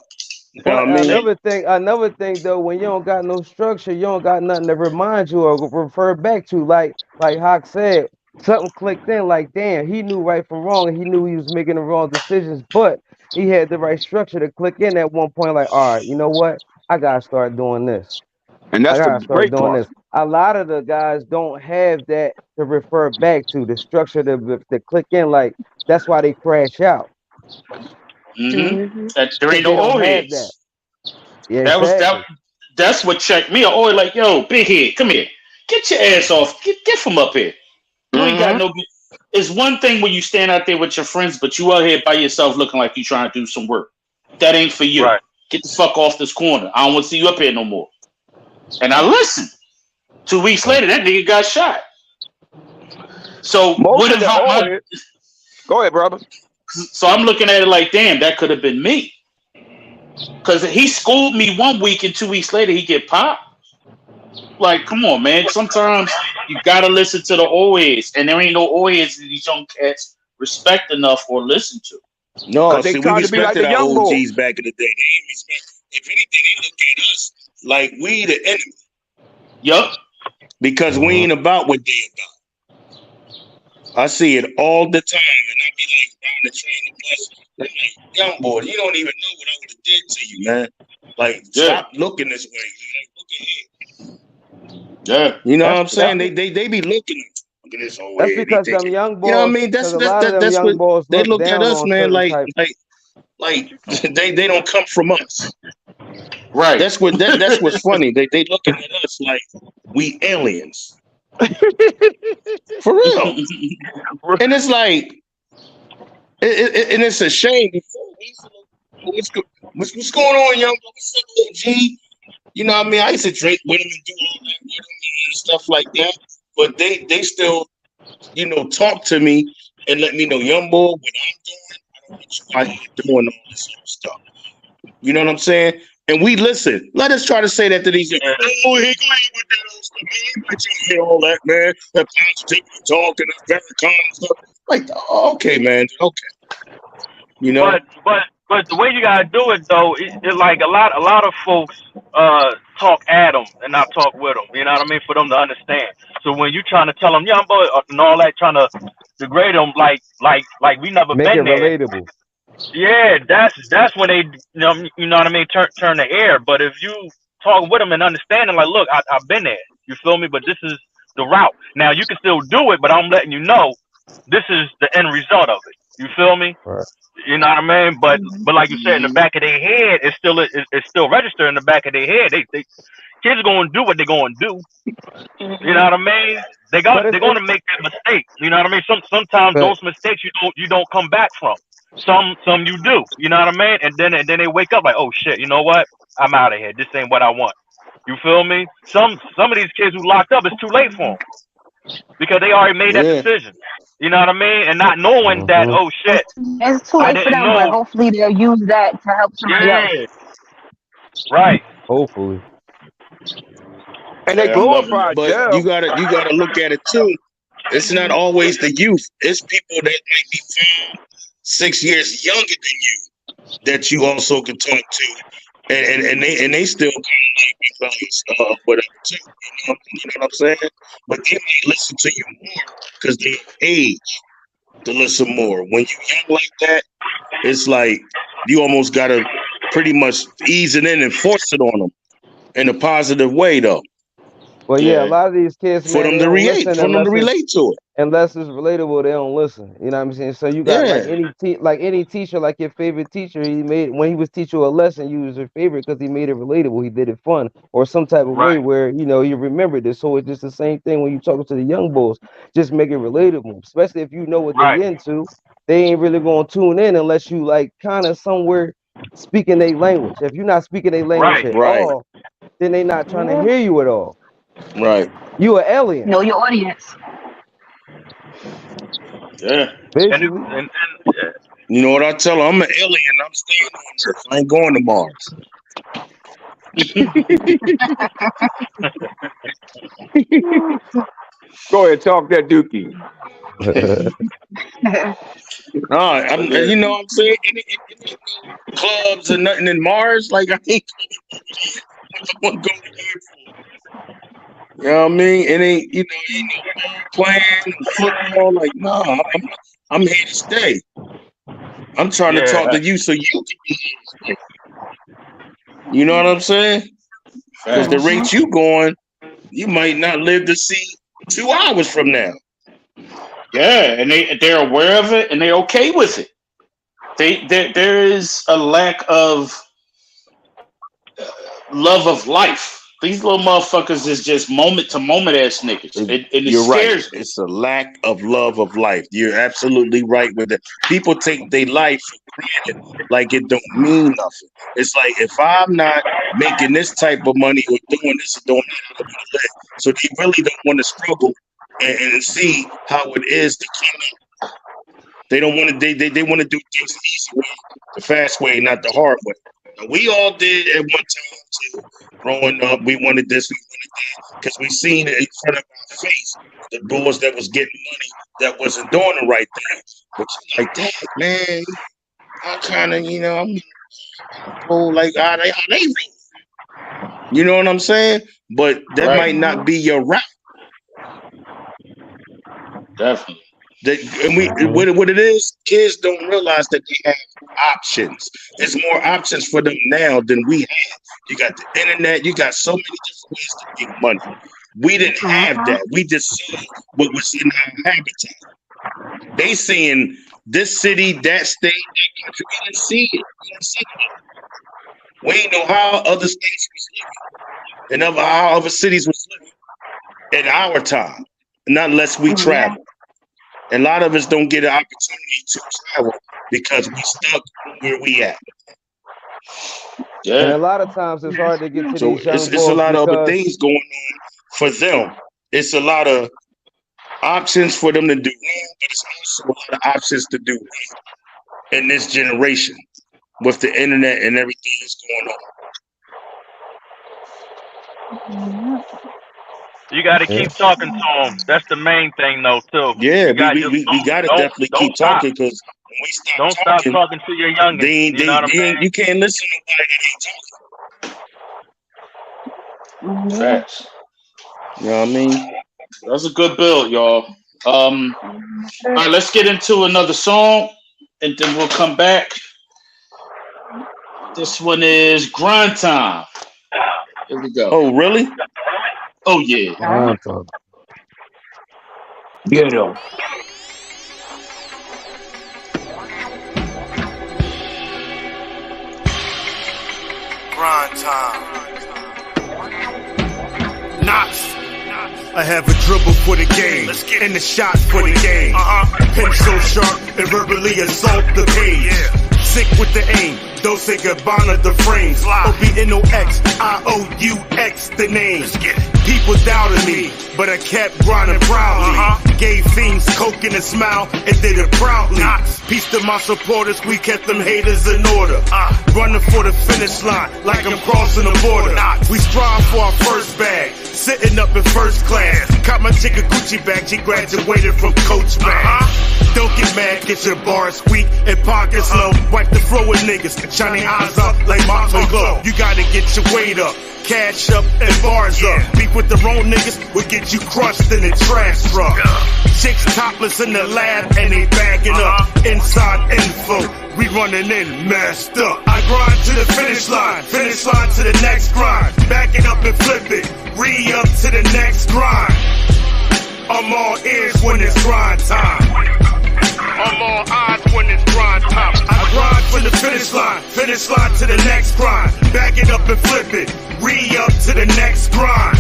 You know what I mean? Another thing though, when you don't got no structure, you don't got nothing to remind you or refer back to. Like Hawk said, something clicked in. Like, damn, he knew right from wrong, and he knew he was making the wrong decisions, but he had the right structure to click in at one point. Like, all right, you know what? I gotta start doing this. And that's I the gotta start great doing part. this. A lot of the guys don't have that to refer back to, the structure to click in. Like, that's why they crash out. There ain't no old heads. Yeah, That's what checked me. Always like, yo, big head, come here. Get your ass off. Get from up here. You ain't got no. It's one thing when you stand out there with your friends, but you out here by yourself looking like you trying to do some work. That ain't for you. Right. Get the fuck off this corner. I don't want to see you up here no more. And I listened. 2 weeks later, that nigga got shot. So what if Go ahead, brother. So I'm looking at it like, damn, that could have been me. Because he schooled me 1 week and 2 weeks later he get popped. Like, come on, man. Sometimes you gotta listen to the old heads, and there ain't no old heads that these young cats respect enough or listen to. No, they see, we trying to be like respected the our young boys. OGs back in the day. They ain't respect. If anything, they look at us like we the enemy. Yup. Because we ain't about what they about. I see it all the time, and I be like, round the train the bus. I'm like, young boy, you don't even know what I would have did to you, man. Like, stop looking this way. Like, look ahead. Yeah. You know what I'm saying? They be looking. Look at this old That's head. He because them thinking, young you know what I boys, mean? because a lot of them That's young what boys they look look at down us, on man. certain type. Like they don't come from us. Right. That's what's funny. They looking at us like we aliens. For real. And it's like, and it's a shame. Before we used to look, what's going on, young? What's up, G? You know what I mean? I used to drink with them and do all that with them and stuff like that. But they still, talk to me and let me know, young boy, what I'm doing. I don't want you out here doing all this other stuff. You know what I'm saying? And we listen. Let us try to say that to these. Oh, he go ahead with that old stuff. Man, but you hear all that, man. That positivity talk and that very calm stuff. Like, okay, man. Okay. But the way you gotta do it though, it like a lot of folks talk at them and not talk with them. You know what I mean? For them to understand. So when you trying to tell them, yeah, boy, and all that, trying to degrade them, like we never Make been it there. relatable. Yeah, that's when they, you know what I mean, turn the air. But if you talk with them and understand them, like, look, I've been there. You feel me? But this is the route. Now you can still do it, but I'm letting you know this is the end result of it. You feel me? Right. You know what I mean? But like you said, in the back of their head, it's still registered in the back of their head. They kids are gonna do what they're gonna do. You know what I mean? They're gonna make that mistake. You know what I mean? Sometimes those mistakes you don't come back from. Some you do. You know what I mean? And then they wake up like, oh shit, you know what? I'm out of here. This ain't what I want. You feel me? Some of these kids who locked up, it's too late for them because they already made that decision. You know what I mean? And not knowing that, oh shit, it's too late for them, but hopefully they'll use that to help somebody else. Right. Hopefully. And they glorify but jail. you gotta look at it too. It's not always the youth. It's people that might be 5-6 years younger than you that you also can talk to, and they still kind of like be rebellious, whatever too. You know what I'm saying? But they may listen to you more because they age to listen more. When you young like that, it's like you almost gotta pretty much ease it in and force it on them in a positive way, though. Well, yeah, a lot of these kids, for them to relate to it. Unless it's relatable, they don't listen. You know what I'm saying? So you got like any teacher, like your favorite teacher, when he was teaching you a lesson, you was your favorite because he made it relatable. He did it fun or some type of way where you remembered it. So it's just the same thing when you talking to the young boys. Just make it relatable, especially if you know what they into. They ain't really gonna tune in unless you like kind of somewhere speaking their language. If you're not speaking their language at all, then they not trying to hear you at all. Right. You an alien. Know your audience. Yeah. And you know what I tell them? I'm an alien. I'm staying on Earth. I ain't going to Mars. Go ahead, talk that dookie. You know what I'm saying? Any clubs or nothing in Mars? Like, I ain't going to you know what I mean? It ain't, ain't no playing football. Like, no, I'm here to stay. I'm trying to talk to you so you can be here to stay. You know what I'm saying? Because the rate you going, you might not live to see 2 hours from now. Yeah, and they're aware of it and they're okay with it. There is a lack of love of life. These little motherfuckers is just moment to moment ass niggas. And it scares me. It's a lack of love of life. You're absolutely right with it. People take their life for granted like it don't mean nothing. It's like, if I'm not making this type of money or doing this or doing that, I don't want to live. So they really don't want to struggle and see how it is to come up. They don't want to. They want to do things the easy way, the fast way, not the hard way. Now, we all did at one time too. Growing up, we wanted this, we wanted that, because we seen it in front of our face. The boys that was getting money that wasn't doing the right thing. But you're like, dang, man, I kind of, I'm like, are they real? You know what I'm saying? But that might not be your route. Definitely. What it is, kids don't realize that they have options. There's more options for them now than we had. You got the internet. You got so many different ways to make money. We didn't have that. We just saw what was in our habitat. They saying this city, that state, that country. We didn't see it. We didn't see it. We didn't know how other states was living and how other cities was living in our time, not unless we travel. And a lot of us don't get an opportunity to travel because we stuck where we at. Yeah. And a lot of times it's hard to get to these young it's a lot of other things going on for them. It's a lot of options for them to do wrong, but it's also a lot of options to do right in this generation with the internet and everything that's going on. You got to keep talking to them. That's the main thing, though, too. Yeah, we got to definitely keep talking because when we stop talking to your youngins. You can't listen to nobody that ain't talking. Facts. You know what I mean? That's a good build, y'all. All right, let's get into another song, and then we'll come back. This one is Grind Time. Here we go. Oh, really? Oh, yeah. Get him. Grind time. Knots. I have a dribble for the game and the shot for the game. Pen so sharp and verbally assault the page. Sick with the aim, Dolce Gabbana the frames. OBNOX, IOUX the name. People doubted me, but I kept grinding proudly. Gave fiends coke and a smile and did it proudly. Peace to my supporters, we kept them haters in order. Running for the finish line like I'm crossing the border. We strive for our first bag, sitting up in first class. Caught my chick a Gucci bag, she graduated from Coach bag. Don't get mad, get your bars weak and pockets low. Wipe the floor with niggas, shining eyes up like Martin Glow. You gotta get your weight up, cash up and bars up. Beef with the wrong niggas will get you crushed in a trash truck. Chicks topless in the lab and they bagging up. Inside info, we running in messed up. I grind to the finish line to the next grind. Back it up and flip it, re-up to the next grind. I'm all ears when it's grind time. I'm all eyes when it's grind time. I grind for the finish line to the next grind. Back it up and flip it, re-up to the next grind.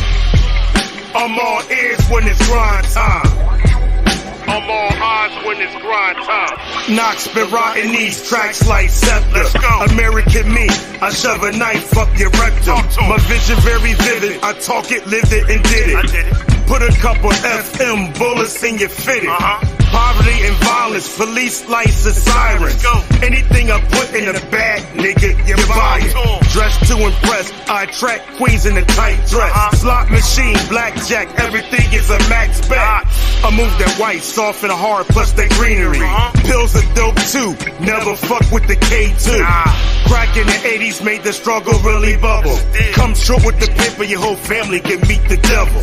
I'm all ears when it's grind time. I'm all eyes when it's grind time. Knox been writing these tracks like Scepter. American me, I shove a knife up your rectum. My vision very vivid, I talk it, lived it, and did it. Put a couple FM bullets in your fitted. Poverty and violence, police lights and sirens. Anything I put in a bag, nigga, you buy it. Dressed to impress, I attract queens in a tight dress. Slot machine, blackjack, everything is a max bet. I move that white, soft and hard, plus that greenery. Pills are dope too, never fuck with the K2. Crack in the 80s made the struggle really bubble. Come short with the paper, your whole family can meet the devil.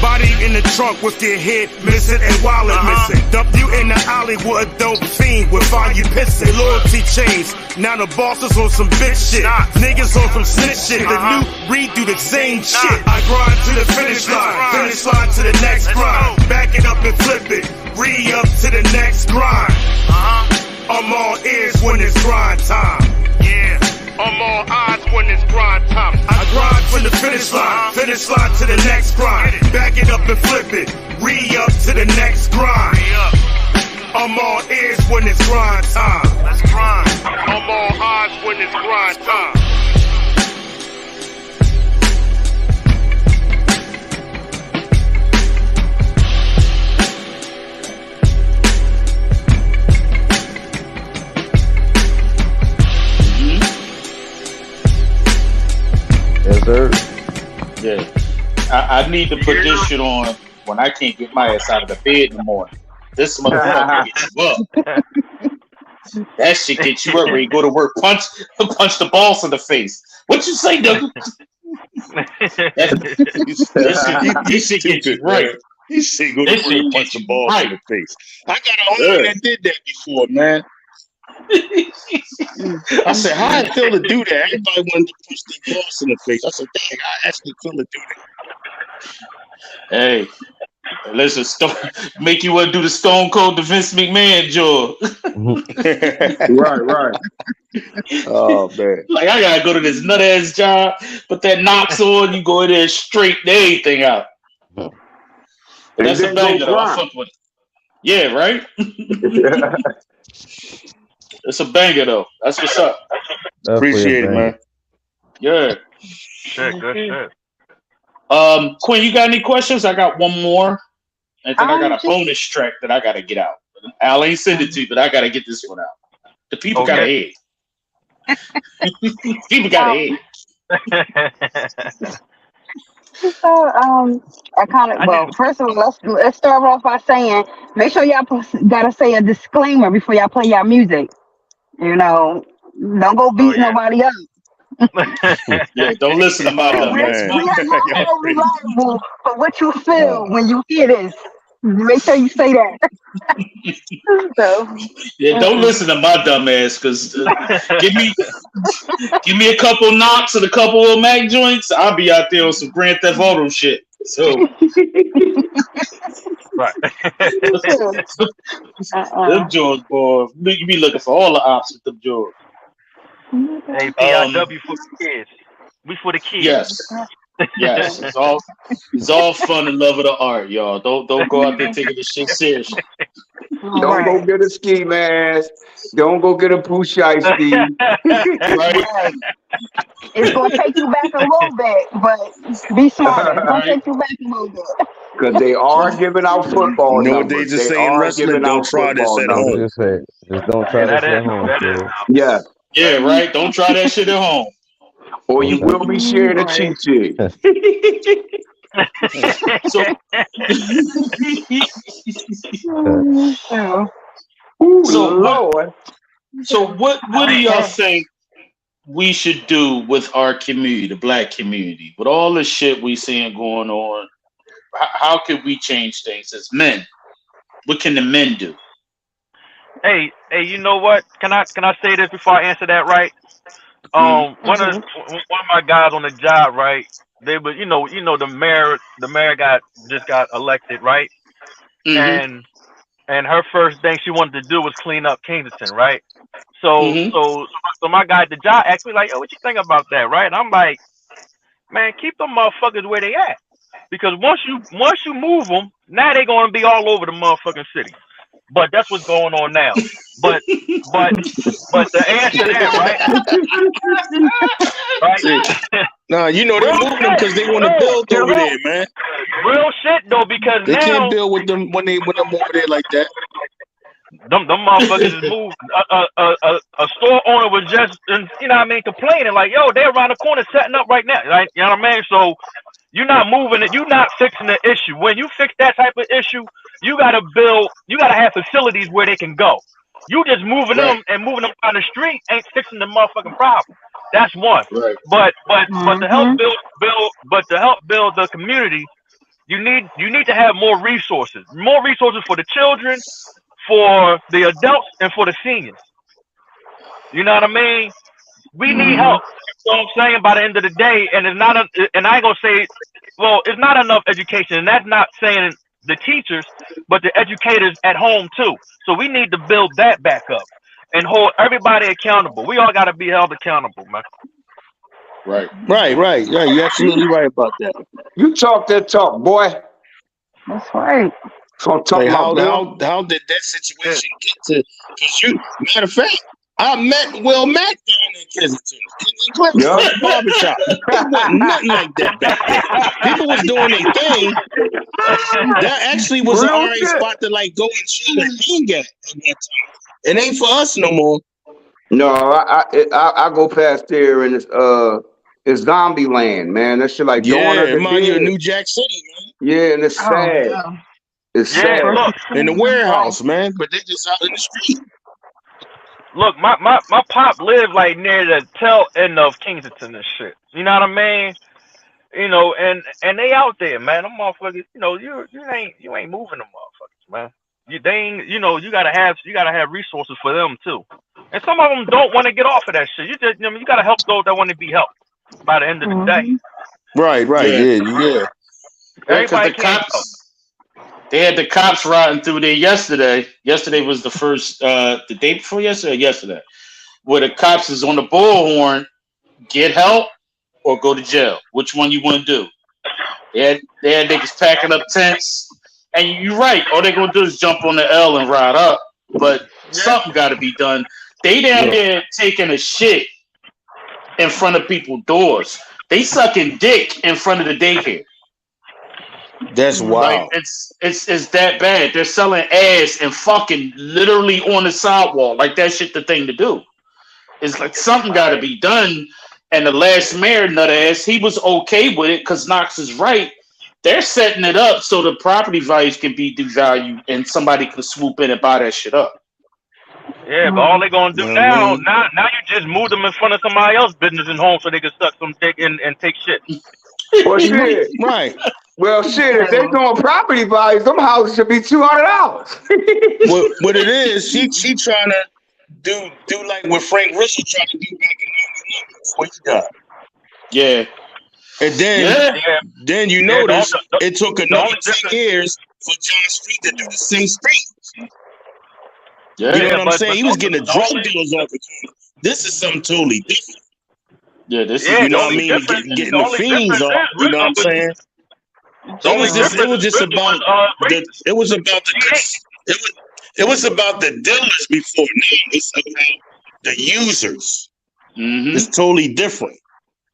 Body in the trunk with your head missing and wallet missing. Dump you in the alley with a dope fiend with all you pissing. Loyalty changed, now the boss is on some bitch shit. Niggas on some snitch shit. The new redo the same shit. I grind to the finish line to the next grind. Back it up and flip it, re-up to the next grind. I'm all ears when it's grind time. I'm all eyes when it's grind time. I grind from the finish line to the next grind. Back it up and flip it, re-up to the next grind. I'm all ears when it's grind time. Let's grind. I'm all eyes when it's grind time. Yes, sir. Yeah. I need to put this shit on when I can't get my ass out of the bed in the morning. This motherfucker gets you up. That shit gets you up where you go to work, punch the boss in the face. What you say, Doug? This shit gets you right. He said go to work and punch the boss in the face. I got a homie that did that before, man. I said, how I feel to do that? Everybody wanted to push the boss in the face. I said, dang, I actually feel to do that. Hey, listen, make you want to do the Stone Cold to Vince McMahon jaw. Right. Oh man. Like, I gotta go to this nut ass job, put that knocks on, you go in there straight everything out. But And that's a then go banger though. I grind. fuck with it. Yeah, right? It's a banger though. That's what's up. Appreciate it, man. Yeah. Shit, good shit. Quinn, you got any questions? I got one more. And then I got a Just bonus track that I gotta get out. Al ain't send it to you, but I gotta get this one out. The people gotta hear. People gotta hear. so I kind of first of all, let's start off by saying make sure y'all gotta say a disclaimer before y'all play y'all music. You know, don't go beat nobody up. Yeah, don't listen to my dumb ass. We are all reliable for what you feel when you hear this. Make sure you say that. So, yeah, don't listen to my dumb ass, because give me a couple knocks and a couple of Mac joints, I'll be out there on some Grand Theft Auto shit. So, right. Them George boy, you be looking for all the ops with them George. Hey, PIW for the kids. We for the kids. Yes. It's all fun and love of the art, y'all. Don't go out there taking this shit seriously. Don't go get a ski mask. Don't go get a pushai ski. Right. It's gonna take you back a little bit, but be smarter. It's gonna take you back a little bit. Because they are giving out football You know what numbers. they just say in wrestling? Don't try this at home. Just don't try this at home. Yeah. Yeah, right. Don't try that shit at home. Or you will be sharing a cheat sheet. Lord. So what do y'all think we should do with our community, the black community, with all the shit we seeing going on? How can we change things as men? What can the men do? Hey, you know what? Can I say this before I answer that? Right. One of my guys on the job, right? They were, you know, the mayor just got elected, right? And her first thing she wanted to do was clean up Kensington, right? So my guy at the job asked me like, "Yo, what you think about that?" Right? And I'm like, "Man, keep them motherfuckers where they at, because once you move them, now they gonna be all over the motherfucking city." But that's what's going on now. But the answer there, right? Nah, you know they're moving them because they want to build over there, man. Real shit though, because they now can't build with them when them over there like that. Them motherfuckers is moved. A store owner was just, you know what I mean, complaining like, "Yo, they're around the corner setting up right now." Right? You know what I mean? So you're not moving it. You're not fixing the issue. When you fix that type of issue, you gotta have facilities where they can go. You just moving them and moving them down the street ain't fixing the motherfucking problem. That's one. Right. But to help build the community, you need to have more resources for the children, for the adults, and for the seniors. You know what I mean? We need help. You know what I'm saying? By the end of the day, and it's not and I ain't gonna say, well, it's not enough education, and that's not saying the teachers, but the educators at home too. So we need to build that back up and hold everybody accountable. We all got to be held accountable, man. Right. Yeah, you're absolutely right about that. You talk that talk, boy. That's right. So I'm talking how did that situation get to? Because matter of fact, I met Will Mack down in Kensington in Clemson barbershop. It wasn't nothing like that back then. People was doing their thing. That actually was an alright spot to like go and chill and hang at one time. It ain't for us no more. No, I go past there and it's zombie land, man. That shit like Dawn of the remind you of Dead. New Jack City, man. Yeah, and it's sad. Yeah. It's sad. Look, in the warehouse, man, but they just out in the street. Look, my pop lived like near the tail end of Kensington and shit. You know what I mean? You know, and they out there, man. Them motherfuckers, you know, you ain't moving them motherfuckers, man. You gotta have resources for them too. And some of them don't want to get off of that shit. You gotta help those that want to be helped by the end of the day. Right, yeah. Yeah, because Everybody the came out. cops, they had the cops riding through there yesterday. Yesterday was the first, the day before yesterday, or yesterday, where the cops is on the bullhorn, get help or go to jail. Which one you want to do? They had niggas packing up tents. And you're right. All they're going to do is jump on the L and ride up. But something got to be done. They down there taking a shit in front of people's doors. They sucking dick in front of the daycare. That's Like wild. it's that bad. They're selling ass and fucking literally on the sidewalk. Like that shit the thing to do. It's like something got to be done. And the last mayor, nut ass, he was okay with it because Knox is right. They're setting it up so the property values can be devalued and somebody can swoop in and buy that shit up. Yeah, but all they gonna do You know what I now, mean? now you just move them in front of somebody else's business and home so they can suck some dick and take shit. Well, shit. Right. Well, shit. If they doing property values, them houses should be $200. What it is, she trying to do like what Frank Russell tried to do back in '99 before he died. Yeah. And then you Yeah, notice the- it took the another only 10 difference- years for John Street to do the same street. Yeah. You know what I'm but- saying? but He was the getting the only- drug dealers off the corner. This is something totally different. Yeah, this Yeah, is You know the what I only mean? difference- Getting the the only fiends difference off. is You know what I'm Rizzo saying? The only It was just difference is about racist. it was about it was about the dealers before. Now it's about the users. Mm-hmm. It's totally different.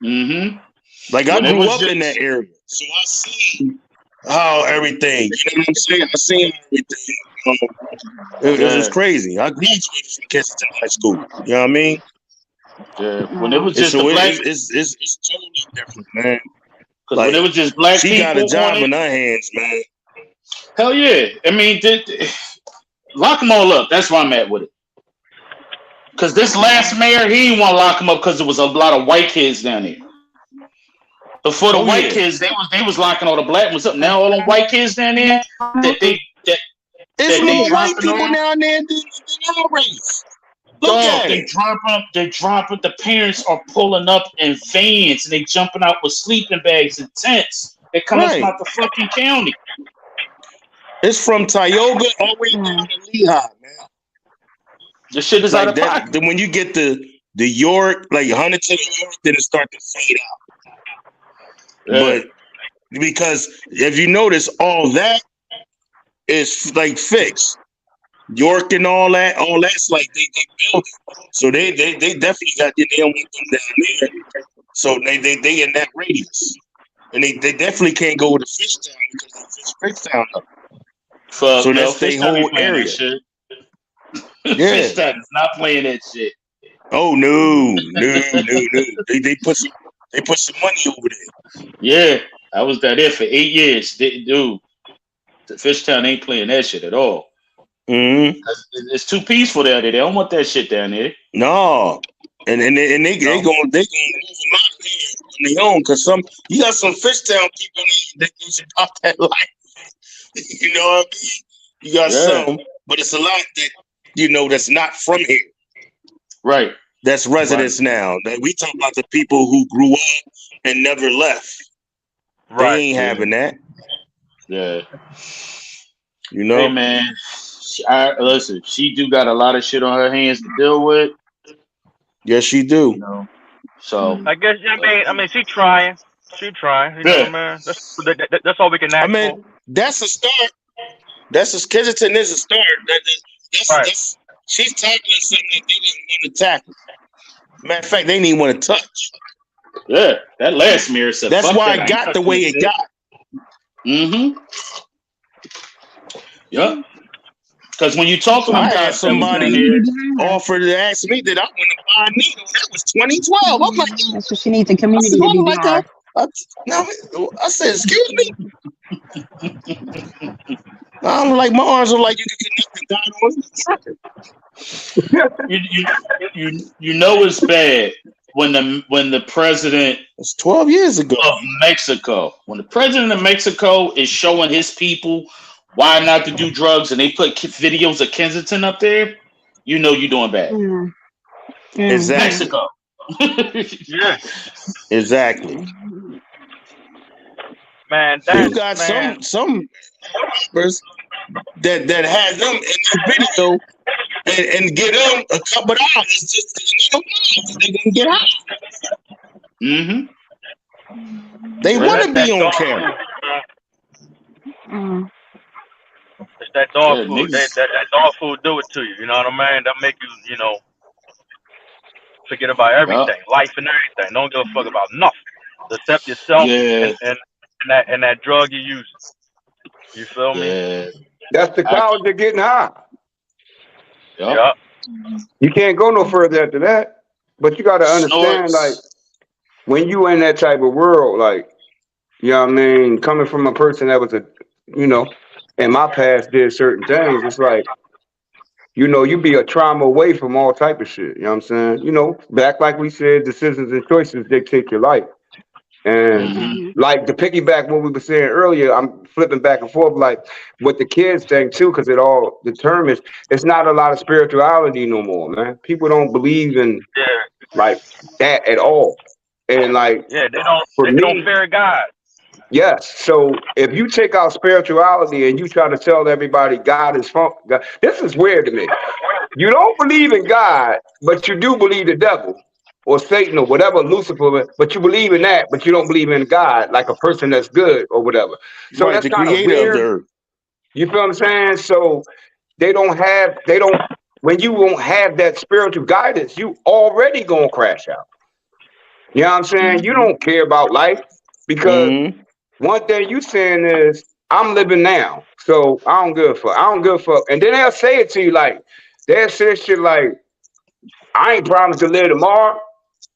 Mm-hmm. Like I But it grew was up in just- that area, so I see how everything. You know what I'm saying? I seen everything. It was crazy. I graduated from Kensington High School. You know what I mean? Yeah. When it was And just the so black, it's totally different, man. because when it was just black She people got a job on it, in her hands, man. hell yeah. I mean, lock them all up. That's where I'm at with it. Because this last mayor, he didn't want to lock them up because there was a lot of white kids down there. Before the white kids, they was locking all the black ones up. Now all them white kids down there It's more white dropping people them. down there than our race. Look Dog, at they it. dropping. The parents are pulling up in vans and they jumping out with sleeping bags and tents. They're coming from out the fucking county. It's from Tioga all the way down to Lehigh, man. The shit is out of pocket. Then when you get the York, like Huntington and York, then it starts to fade out. Yeah. But because if you notice, all that is like fixed. York and all that's like they built it. So they definitely got they don't want them down there. So they in that radius. And they definitely can't go to Fishtown because they Fishtown up. Fuck, So no, that's their Fishtown whole ain't playing area. that shit. Yeah. Fishtown is not playing that shit. Oh no. They put some money over there. Yeah, I was down there for 8 years. Dude, the Fishtown ain't playing that shit at all. Mm-hmm. It's too peaceful down there. They don't want that shit down there. No, and they gonna move them out of here on their own because you got some Fishtown people that should pop that life. You know what I mean? You got some, but it's a lot that that's not from here. Right. That's residents now. We talk about the people who grew up and never left. Right. They ain't having that. Yeah. You know, hey man. Listen, she do got a lot of shit on her hands to deal with. Yes, she do. You know, so I guess I mean she trying. She trying. You know, man. That's all we can ask for. That's a start. Kensington is a start. That's she's tackling something that they didn't want to tackle. Matter of fact, they didn't even want to touch. Yeah, that last mirror said. That's fuck why that, it got the way it got. Mm-hmm. Yep. Because when you talk to them, I had somebody offer to ask me that I want to buy a needle. That was 2012. I'm like, that's what she needs. The community to be like behind. I said, excuse me. I'm like, my arms are like you can connect the you know it's bad when the president. It's 12 years ago of Mexico. When the president of Mexico is showing his people why not to do drugs, and they put videos of Kensington up there, you know you're doing bad. Exactly. Mexico. Yeah. Exactly. Man, You got some rappers that had them in the video and get them a couple of dollars just to they gonna get out. They want to be on camera. It's that dog Yeah, food. niggas. That dog food do it to you. You know what I mean? That make you, forget about everything, life and everything. Don't give a fuck about nothing except yourself Yeah. and that drug you use. You feel me? Yeah. That's the college of getting high. Yep. You can't go no further after that. But you got to understand, like, when you in that type of world, like, you know what I mean, coming from a person that was in my past did certain things, it's like, you be a trauma away from all type of shit. You know what I'm saying? Back like we said, decisions and choices dictate your life. And like to piggyback what we were saying earlier, I'm flipping back and forth like with the kids thing too, because it all determines it's not a lot of spirituality no more, man. People don't believe in like that at all. And like they don't fear God. Yes. So if you take out spirituality and you try to tell everybody God is fun, this is weird to me. You don't believe in God, but you do believe the devil or Satan or whatever, Lucifer, but you believe in that, but you don't believe in God, like a person that's good or whatever. So right, that's the kind of creator weird. of the earth. You feel what I'm saying? So when you won't have that spiritual guidance, you already gonna crash out. You know what I'm saying? You don't care about life because one thing you saying is, I'm living now, so I don't give a fuck. And then they'll say it to you like, they'll say shit like, I ain't promised to live tomorrow.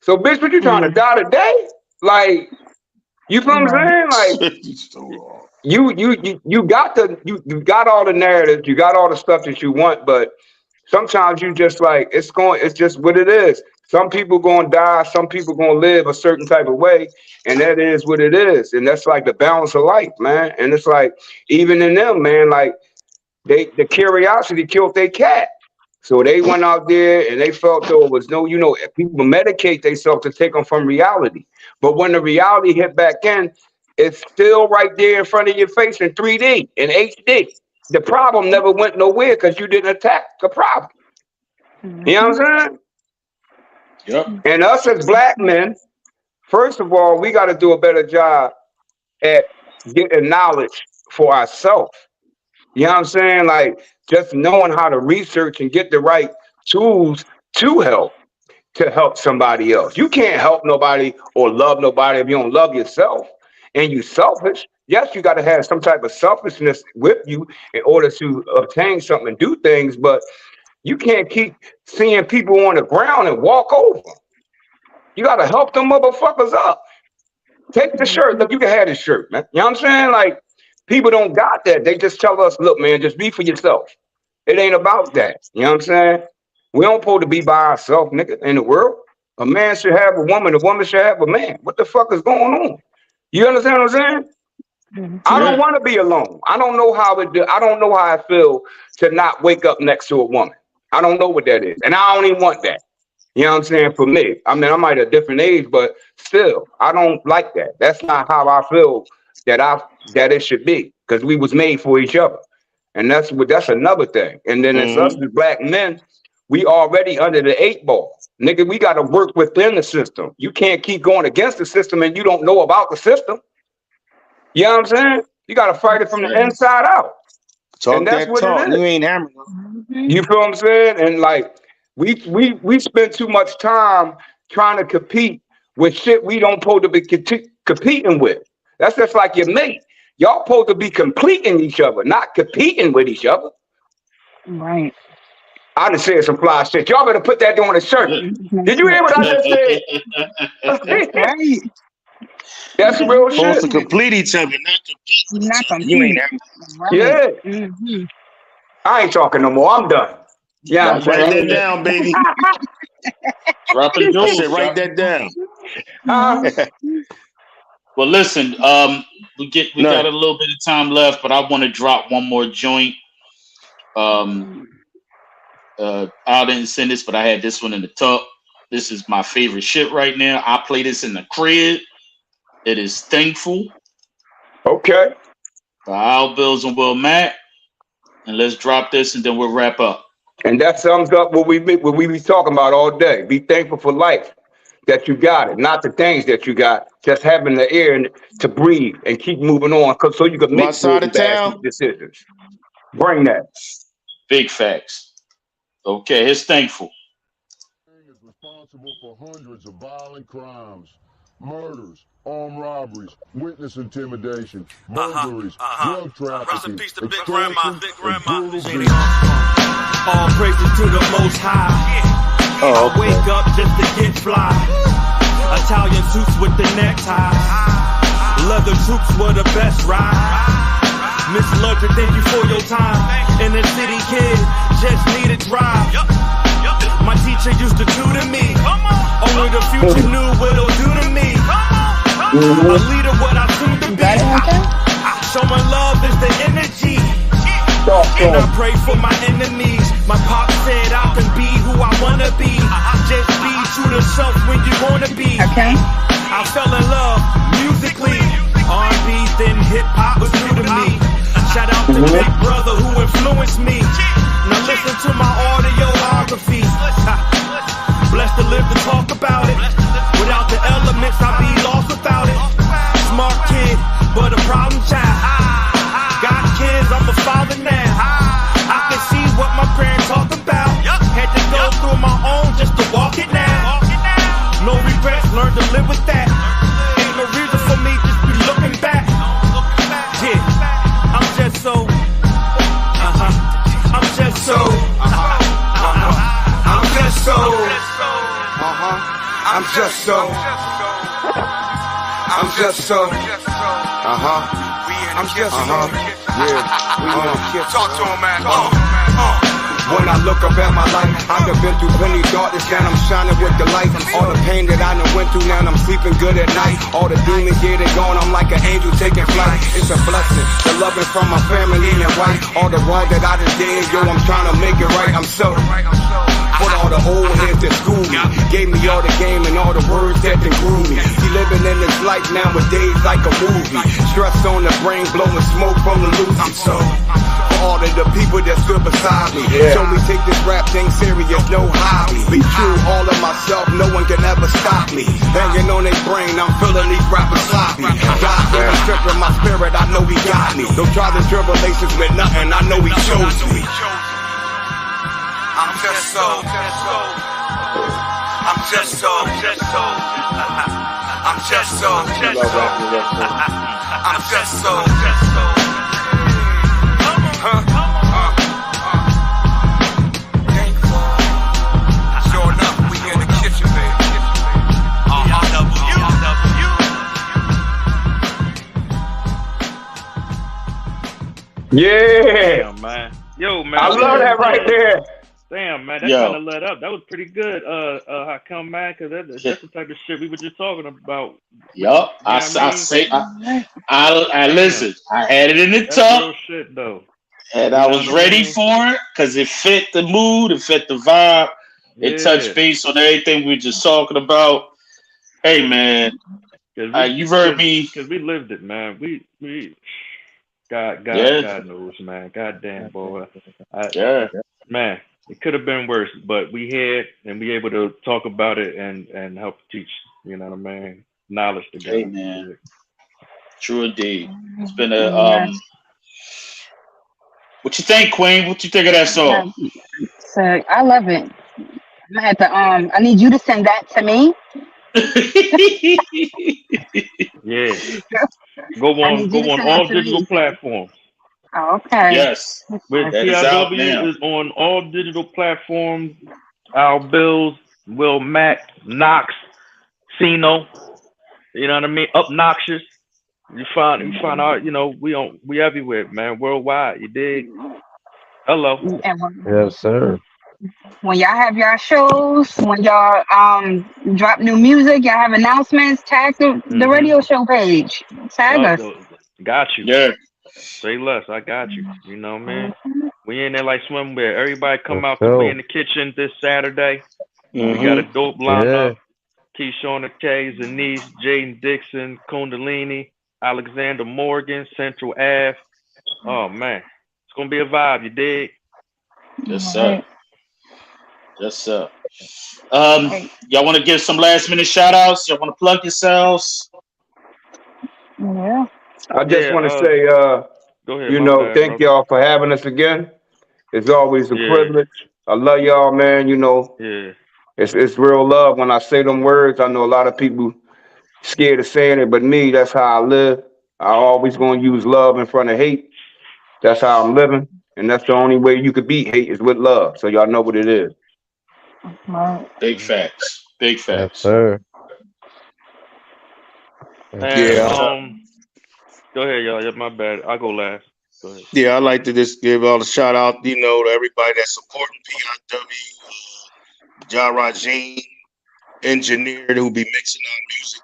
So bitch, what you trying to die today? Like, you feel what I'm saying? Like, you got all the narratives, you got all the stuff that you want, but sometimes you just like, it's just what it is. Some people gonna die, some people gonna live a certain type of way, and that is what it is. And that's like the balance of life, man. And it's like, even in them, man, like the curiosity killed their cat. So they went out there and they felt there was no, people medicate themselves to take them from reality. But when the reality hit back in, it's still right there in front of your face in 3D, in HD. The problem never went nowhere because you didn't attack the problem. You know what I'm saying? Yep. And us as black men, first of all, we got to do a better job at getting knowledge for ourselves. You know what I'm saying? Like just knowing how to research and get the right tools to help somebody else. You can't help nobody or love nobody if you don't love yourself and you selfish. Yes, you got to have some type of selfishness with you in order to obtain something and do things, but you can't keep seeing people on the ground and walk over. You got to help them motherfuckers up. Take the shirt. Look, you can have this shirt, man. You know what I'm saying? Like, people don't got that. They just tell us, look, man, just be for yourself. It ain't about that. You know what I'm saying? We don't supposed to be by ourselves, nigga, in the world. A man should have a woman should have a man. What the fuck is going on? You understand what I'm saying? I don't want to be alone. I don't know how I feel to not wake up next to a woman. I don't know what that is. And I don't even want that. You know what I'm saying? For me, I mean, I might have a different age, but still, I don't like that. That's not how I feel that it should be, because we was made for each other. And that's another thing. And then it's us as black men, we already under the 8 ball. Nigga, we got to work within the system. You can't keep going against the system and you don't know about the system. You know what I'm saying? You got to fight it from the inside out. Talk and that's that what talk. it is. You ain't hammering. You feel what I'm saying? And like, we spend too much time trying to compete with shit we don't supposed to be competing with. That's just like your mate. Y'all supposed to be completing each other, not competing with each other. Right. I done said some fly shit. Y'all better put that on a shirt. Did you hear what I just said? That's right. That's real shit. Supposed to complete each other, not compete. You ain't right. Yeah. Mm-hmm. I ain't talking no more. I'm done. Yeah, write that down, baby. Dropping jewels. Write that down. Well, listen, we got a little bit of time left, but I want to drop one more joint. I didn't send this, but I had this one in the tuck. This is my favorite shit right now. I play this in the crib. It is Thankful Okay. Wild Bills and Will Matt. And let's drop this and then we'll wrap up. And that sums up what we be talking about all day. Be thankful for life, that you got it, not the things that you got. Just having the air to breathe and keep moving on, so you can My make side good of and bad town. decisions. Bring that. Big facts. Okay, here's thankful. Is responsible for hundreds of violent crimes, murders, armed robberies, witness intimidation, burglaries, drug trafficking, extortion, and brutal beating. All praises to the Most High. I wake up just to get fly. Italian suits with the necktie. Leather troops were the best ride. Miss Lucker, thank you for your time. Inner city kid, just need a drive. My teacher used to tutor me. Only the future knew what it'll do to me. A leader, what I soon to be. Showing love is the energy. And I pray for my enemies. My pop said I can be who I wanna be. Just be true to self when you wanna be. Okay. I fell in love musically. R&B, then hip hop was new to me. Shout out to Big Brother who influenced me. Now listen to my audiography. Blessed to live to talk about it. Without the elements, I'd be lost without it. Smart kid, but a problem child. Got kids, I'm a father now. I can see what my parents talk about. Had to go through my own just to walk it now. No regrets, learn to live with that. Ain't no reason for me, just be looking back. Yeah, I'm just so. I'm just so. I'm just so. I'm just so. I'm just so. I'm just so. Yeah. Talk to him, man. When I look up at my life, I've been through plenty darkness, and I'm shining with the light. All the pain that I done went through, now I'm sleeping good at night. All the demons, yeah, they gone, I'm like an angel taking flight. It's a blessing, the loving from my family and wife. All the wrong that I done did, yo, I'm trying to make it right. I'm so. For all the old heads that schooled me, gave me all the game and all the words that then grew me. He living in this life nowadays like a movie. Stress on the brain, blowing smoke from the loose. I'm so. For all of the people that stood beside me, show me take this rap thing serious, no hobby. Be true, all of myself, no one can ever stop me. Banging on their brain, I'm feeling these rappers sloppy. God feeling stripping my spirit, I know he got me. No trials and tribulations meant nothing, I know he chose me. I'm just so. I'm just so. I'm just so. I'm just so. Sure enough, we in the kitchen, baby. Yeah. Damn, man. Yo, man. I love that right there. Damn, man, that kind of let up. That was pretty good. Hakim, man, because that's the type of shit we were just talking about. Yup, I listen. I had it in the tub, real shit, though. And I was ready for it because it fit the mood, it fit the vibe. It touched base on everything we were just talking about. Hey, man, you've heard me because we lived it, man. We God knows, man. Goddamn, boy. Man. It could have been worse, but we here and we able to talk about it and help teach, you know what I mean? Knowledge together. Hey, man. True indeed. It's been a what you think, Queen? What you think of that song? So I love it. I'm gonna have to I need you to send that to me. Yeah. Go on all digital platforms. Okay. Yes. With PIW is on all digital platforms. Our Bills, Will Mac, Knox, Sino. You know what I mean? Obnoxious. You find out, you know, we everywhere, man. Worldwide. You dig? Hello. Yes, sir. When y'all have y'all shows, when y'all drop new music, y'all have announcements, tag the radio show page. Tag us. Got you. Yeah. Say less. I got you. You know what I mean? We in there like swimwear. Everybody come out to be in the kitchen this Saturday. We got a dope lineup. Keyshawn K, Zanice, Jaden Dixon, Kundalini, Alexander Morgan, Central Ave. Oh man, it's gonna be a vibe. You dig? Yes, sir. Yes, sir. Y'all want to give some last minute shout outs? Y'all want to plug yourselves? Yeah. I just want to say, go ahead, you my know, bad, thank brother. y'all for having us again. It's always a Yeah. privilege. I love y'all, man. You know, Yeah. it's real love when I say them words. I know a lot of people scared of saying it, but me, that's how I live. I always gonna use love in front of hate. That's how I'm living, and that's the only way you could beat hate is with love. So y'all know what it is. Big facts. Big facts. Yes, sir. And go ahead, y'all. Yeah, my bad. I'll go last. Go ahead. Yeah, I'd like to just give all the shout out, you know, to everybody that's supporting PIW, Ja Rajin, engineer who be mixing our music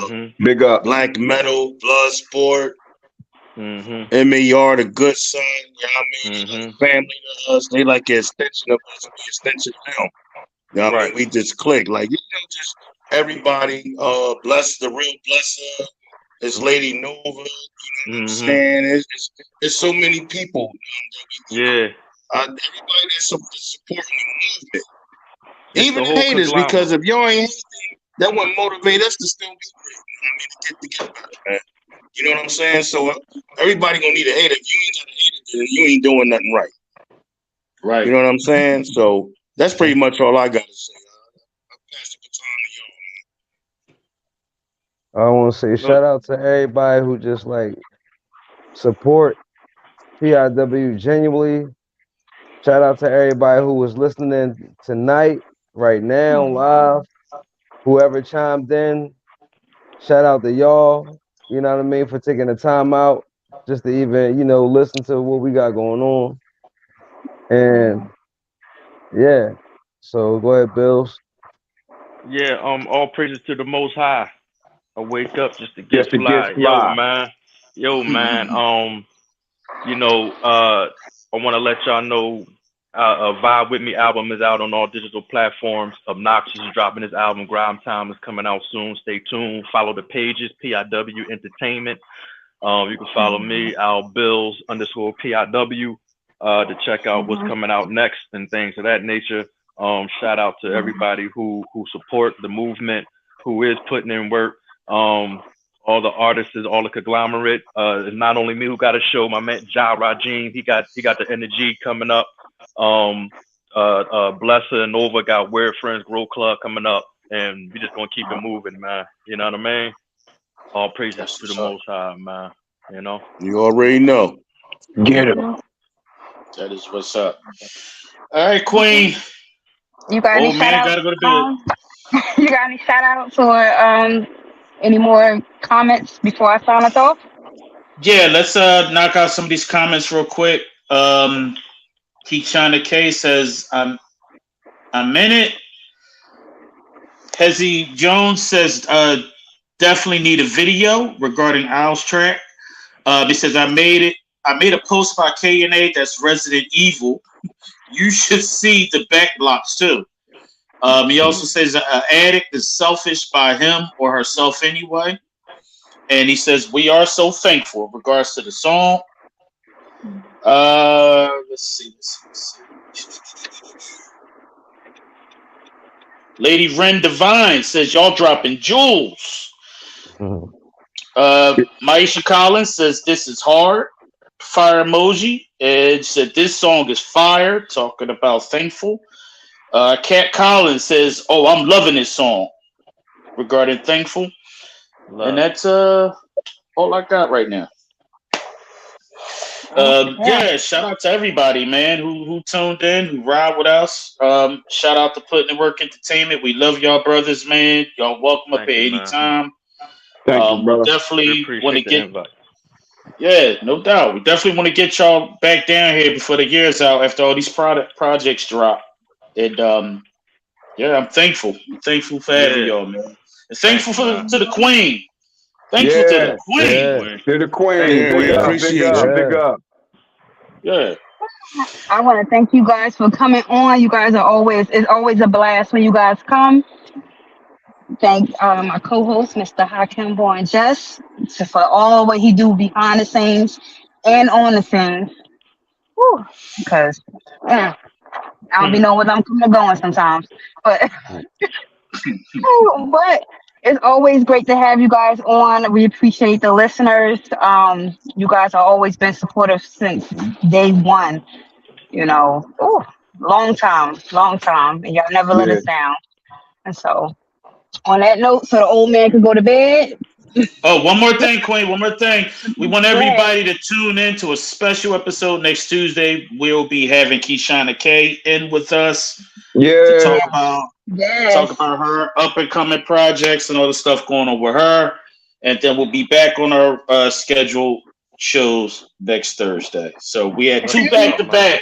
down. Big up. Black Metal, Bloodsport, Mm-hmm. MAR, the good son, you know what I mean? They like family to us. They like an extension of us, we extension of them. You know what I mean? We just click. Like, you know, just everybody, bless the real blesser. It's Lady Nova, you know what I'm saying? It's so many people. Everybody that's supporting the movement. Even the haters, because if y'all ain't hating, that wouldn't motivate us to still be great. You know what I mean? To get better, man. You know what I'm saying? So everybody gonna need a hater. If you ain't got a hater, then you ain't doing nothing right. Right. You know what I'm saying? So that's pretty much all I gotta say. I'll pass the baton to y'all, man. I want to say shout out to everybody who just like support PIW genuinely. Shout out to everybody who was listening tonight, right now, live. Whoever chimed in, shout out to y'all. You know what I mean, for taking the time out just to even, you know, listen to what we got going on. And yeah, so go ahead, Bills. Yeah. All praises to the Most High. I wake up just to get fly. Yo, man. You know, I want to let y'all know, Vibe With Me album is out on all digital platforms. Obnoxious is dropping his album. Grime Time is coming out soon. Stay tuned. Follow the pages, PIW Entertainment. You can follow me, Al Bills _PIW, to check out what's coming out next and things of that nature. Shout out to everybody who support the movement, who is putting in work. All the artists, all the conglomerate. It's not only me who got a show. My man Ja Rajin, he got the energy coming up. Blesser and Nova got Weird Friends Grow Club coming up, and we just gonna keep it moving, man. You know what I mean? All praises to the Most High, man. You know. You already know. Get it. That is what's up. All right, Queen. You got any shout outs? Gotta go to bed. You got any shout outs or any more comments before I sign us off? Yeah, let's knock out some of these comments real quick. Keechana K says, I'm in it. Hezzy Jones says, definitely need a video regarding Al's track. He says, I made it. I made a post by K&A that's Resident Evil. You should see the back blocks too. He also says, Addict is selfish by him or herself anyway. And he says, we are so thankful in regards to the song. Let's see. Lady Ren Divine says, y'all dropping jewels. Maisha Collins says, this is hard. Fire emoji. And said, this song is fire. Talking about thankful. Kat Collins says, oh, I'm loving this song. Regarding thankful. And that's all I got right now. Yeah, shout out to everybody, man, who tuned in, who ride with us. Shout out to Puttin In Work Entertainment. We love y'all brothers, man. Y'all welcome up here anytime. Thank you, brother. We definitely want to get Yeah, no doubt. We definitely want to get y'all back down here before the year's out after all these projects drop. And yeah, I'm thankful. I'm thankful for having y'all, man. And thankful to the Queen. Thankful to the Queen. To the Queen. Big up. Yeah. I want to thank you guys for coming on. You guys it's always a blast when you guys come. thank my co-host, Mr. Hakim BornJust, for all what he do behind the scenes and on the scenes. Whew, because I don't be know what I'm coming and going sometimes. But but it's always great to have you guys on. We appreciate the listeners. You guys have always been supportive since day one. You know, long time, and y'all never let Yeah. us down. And so, on that note, so the old man can go to bed. Oh, one more thing, Queen. One more thing. We want Go ahead. everybody to tune in to a special episode next Tuesday. We'll be having Keishana K in with us to Yeah. talk about her up and coming projects and all the stuff going on with her. And then we'll be back on our scheduled shows next Thursday. So we had 2 back-to-back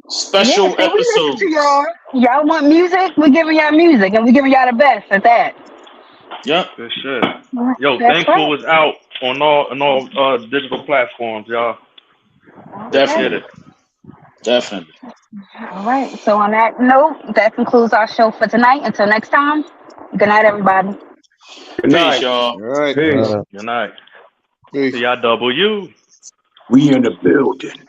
special Yeah, so we listen episodes. to y'all. Y'all want music? We're giving y'all music, and we're giving y'all the best at that. Yep. Good shit. Yo, That's Thankful right. is out on all digital platforms, y'all. Definitely. Definitely. All right. So on that note, that concludes our show for tonight. Until next time, good night, everybody. Good night. Peace, y'all. All right. Peace. Good night. Peace. PIW. We in the building.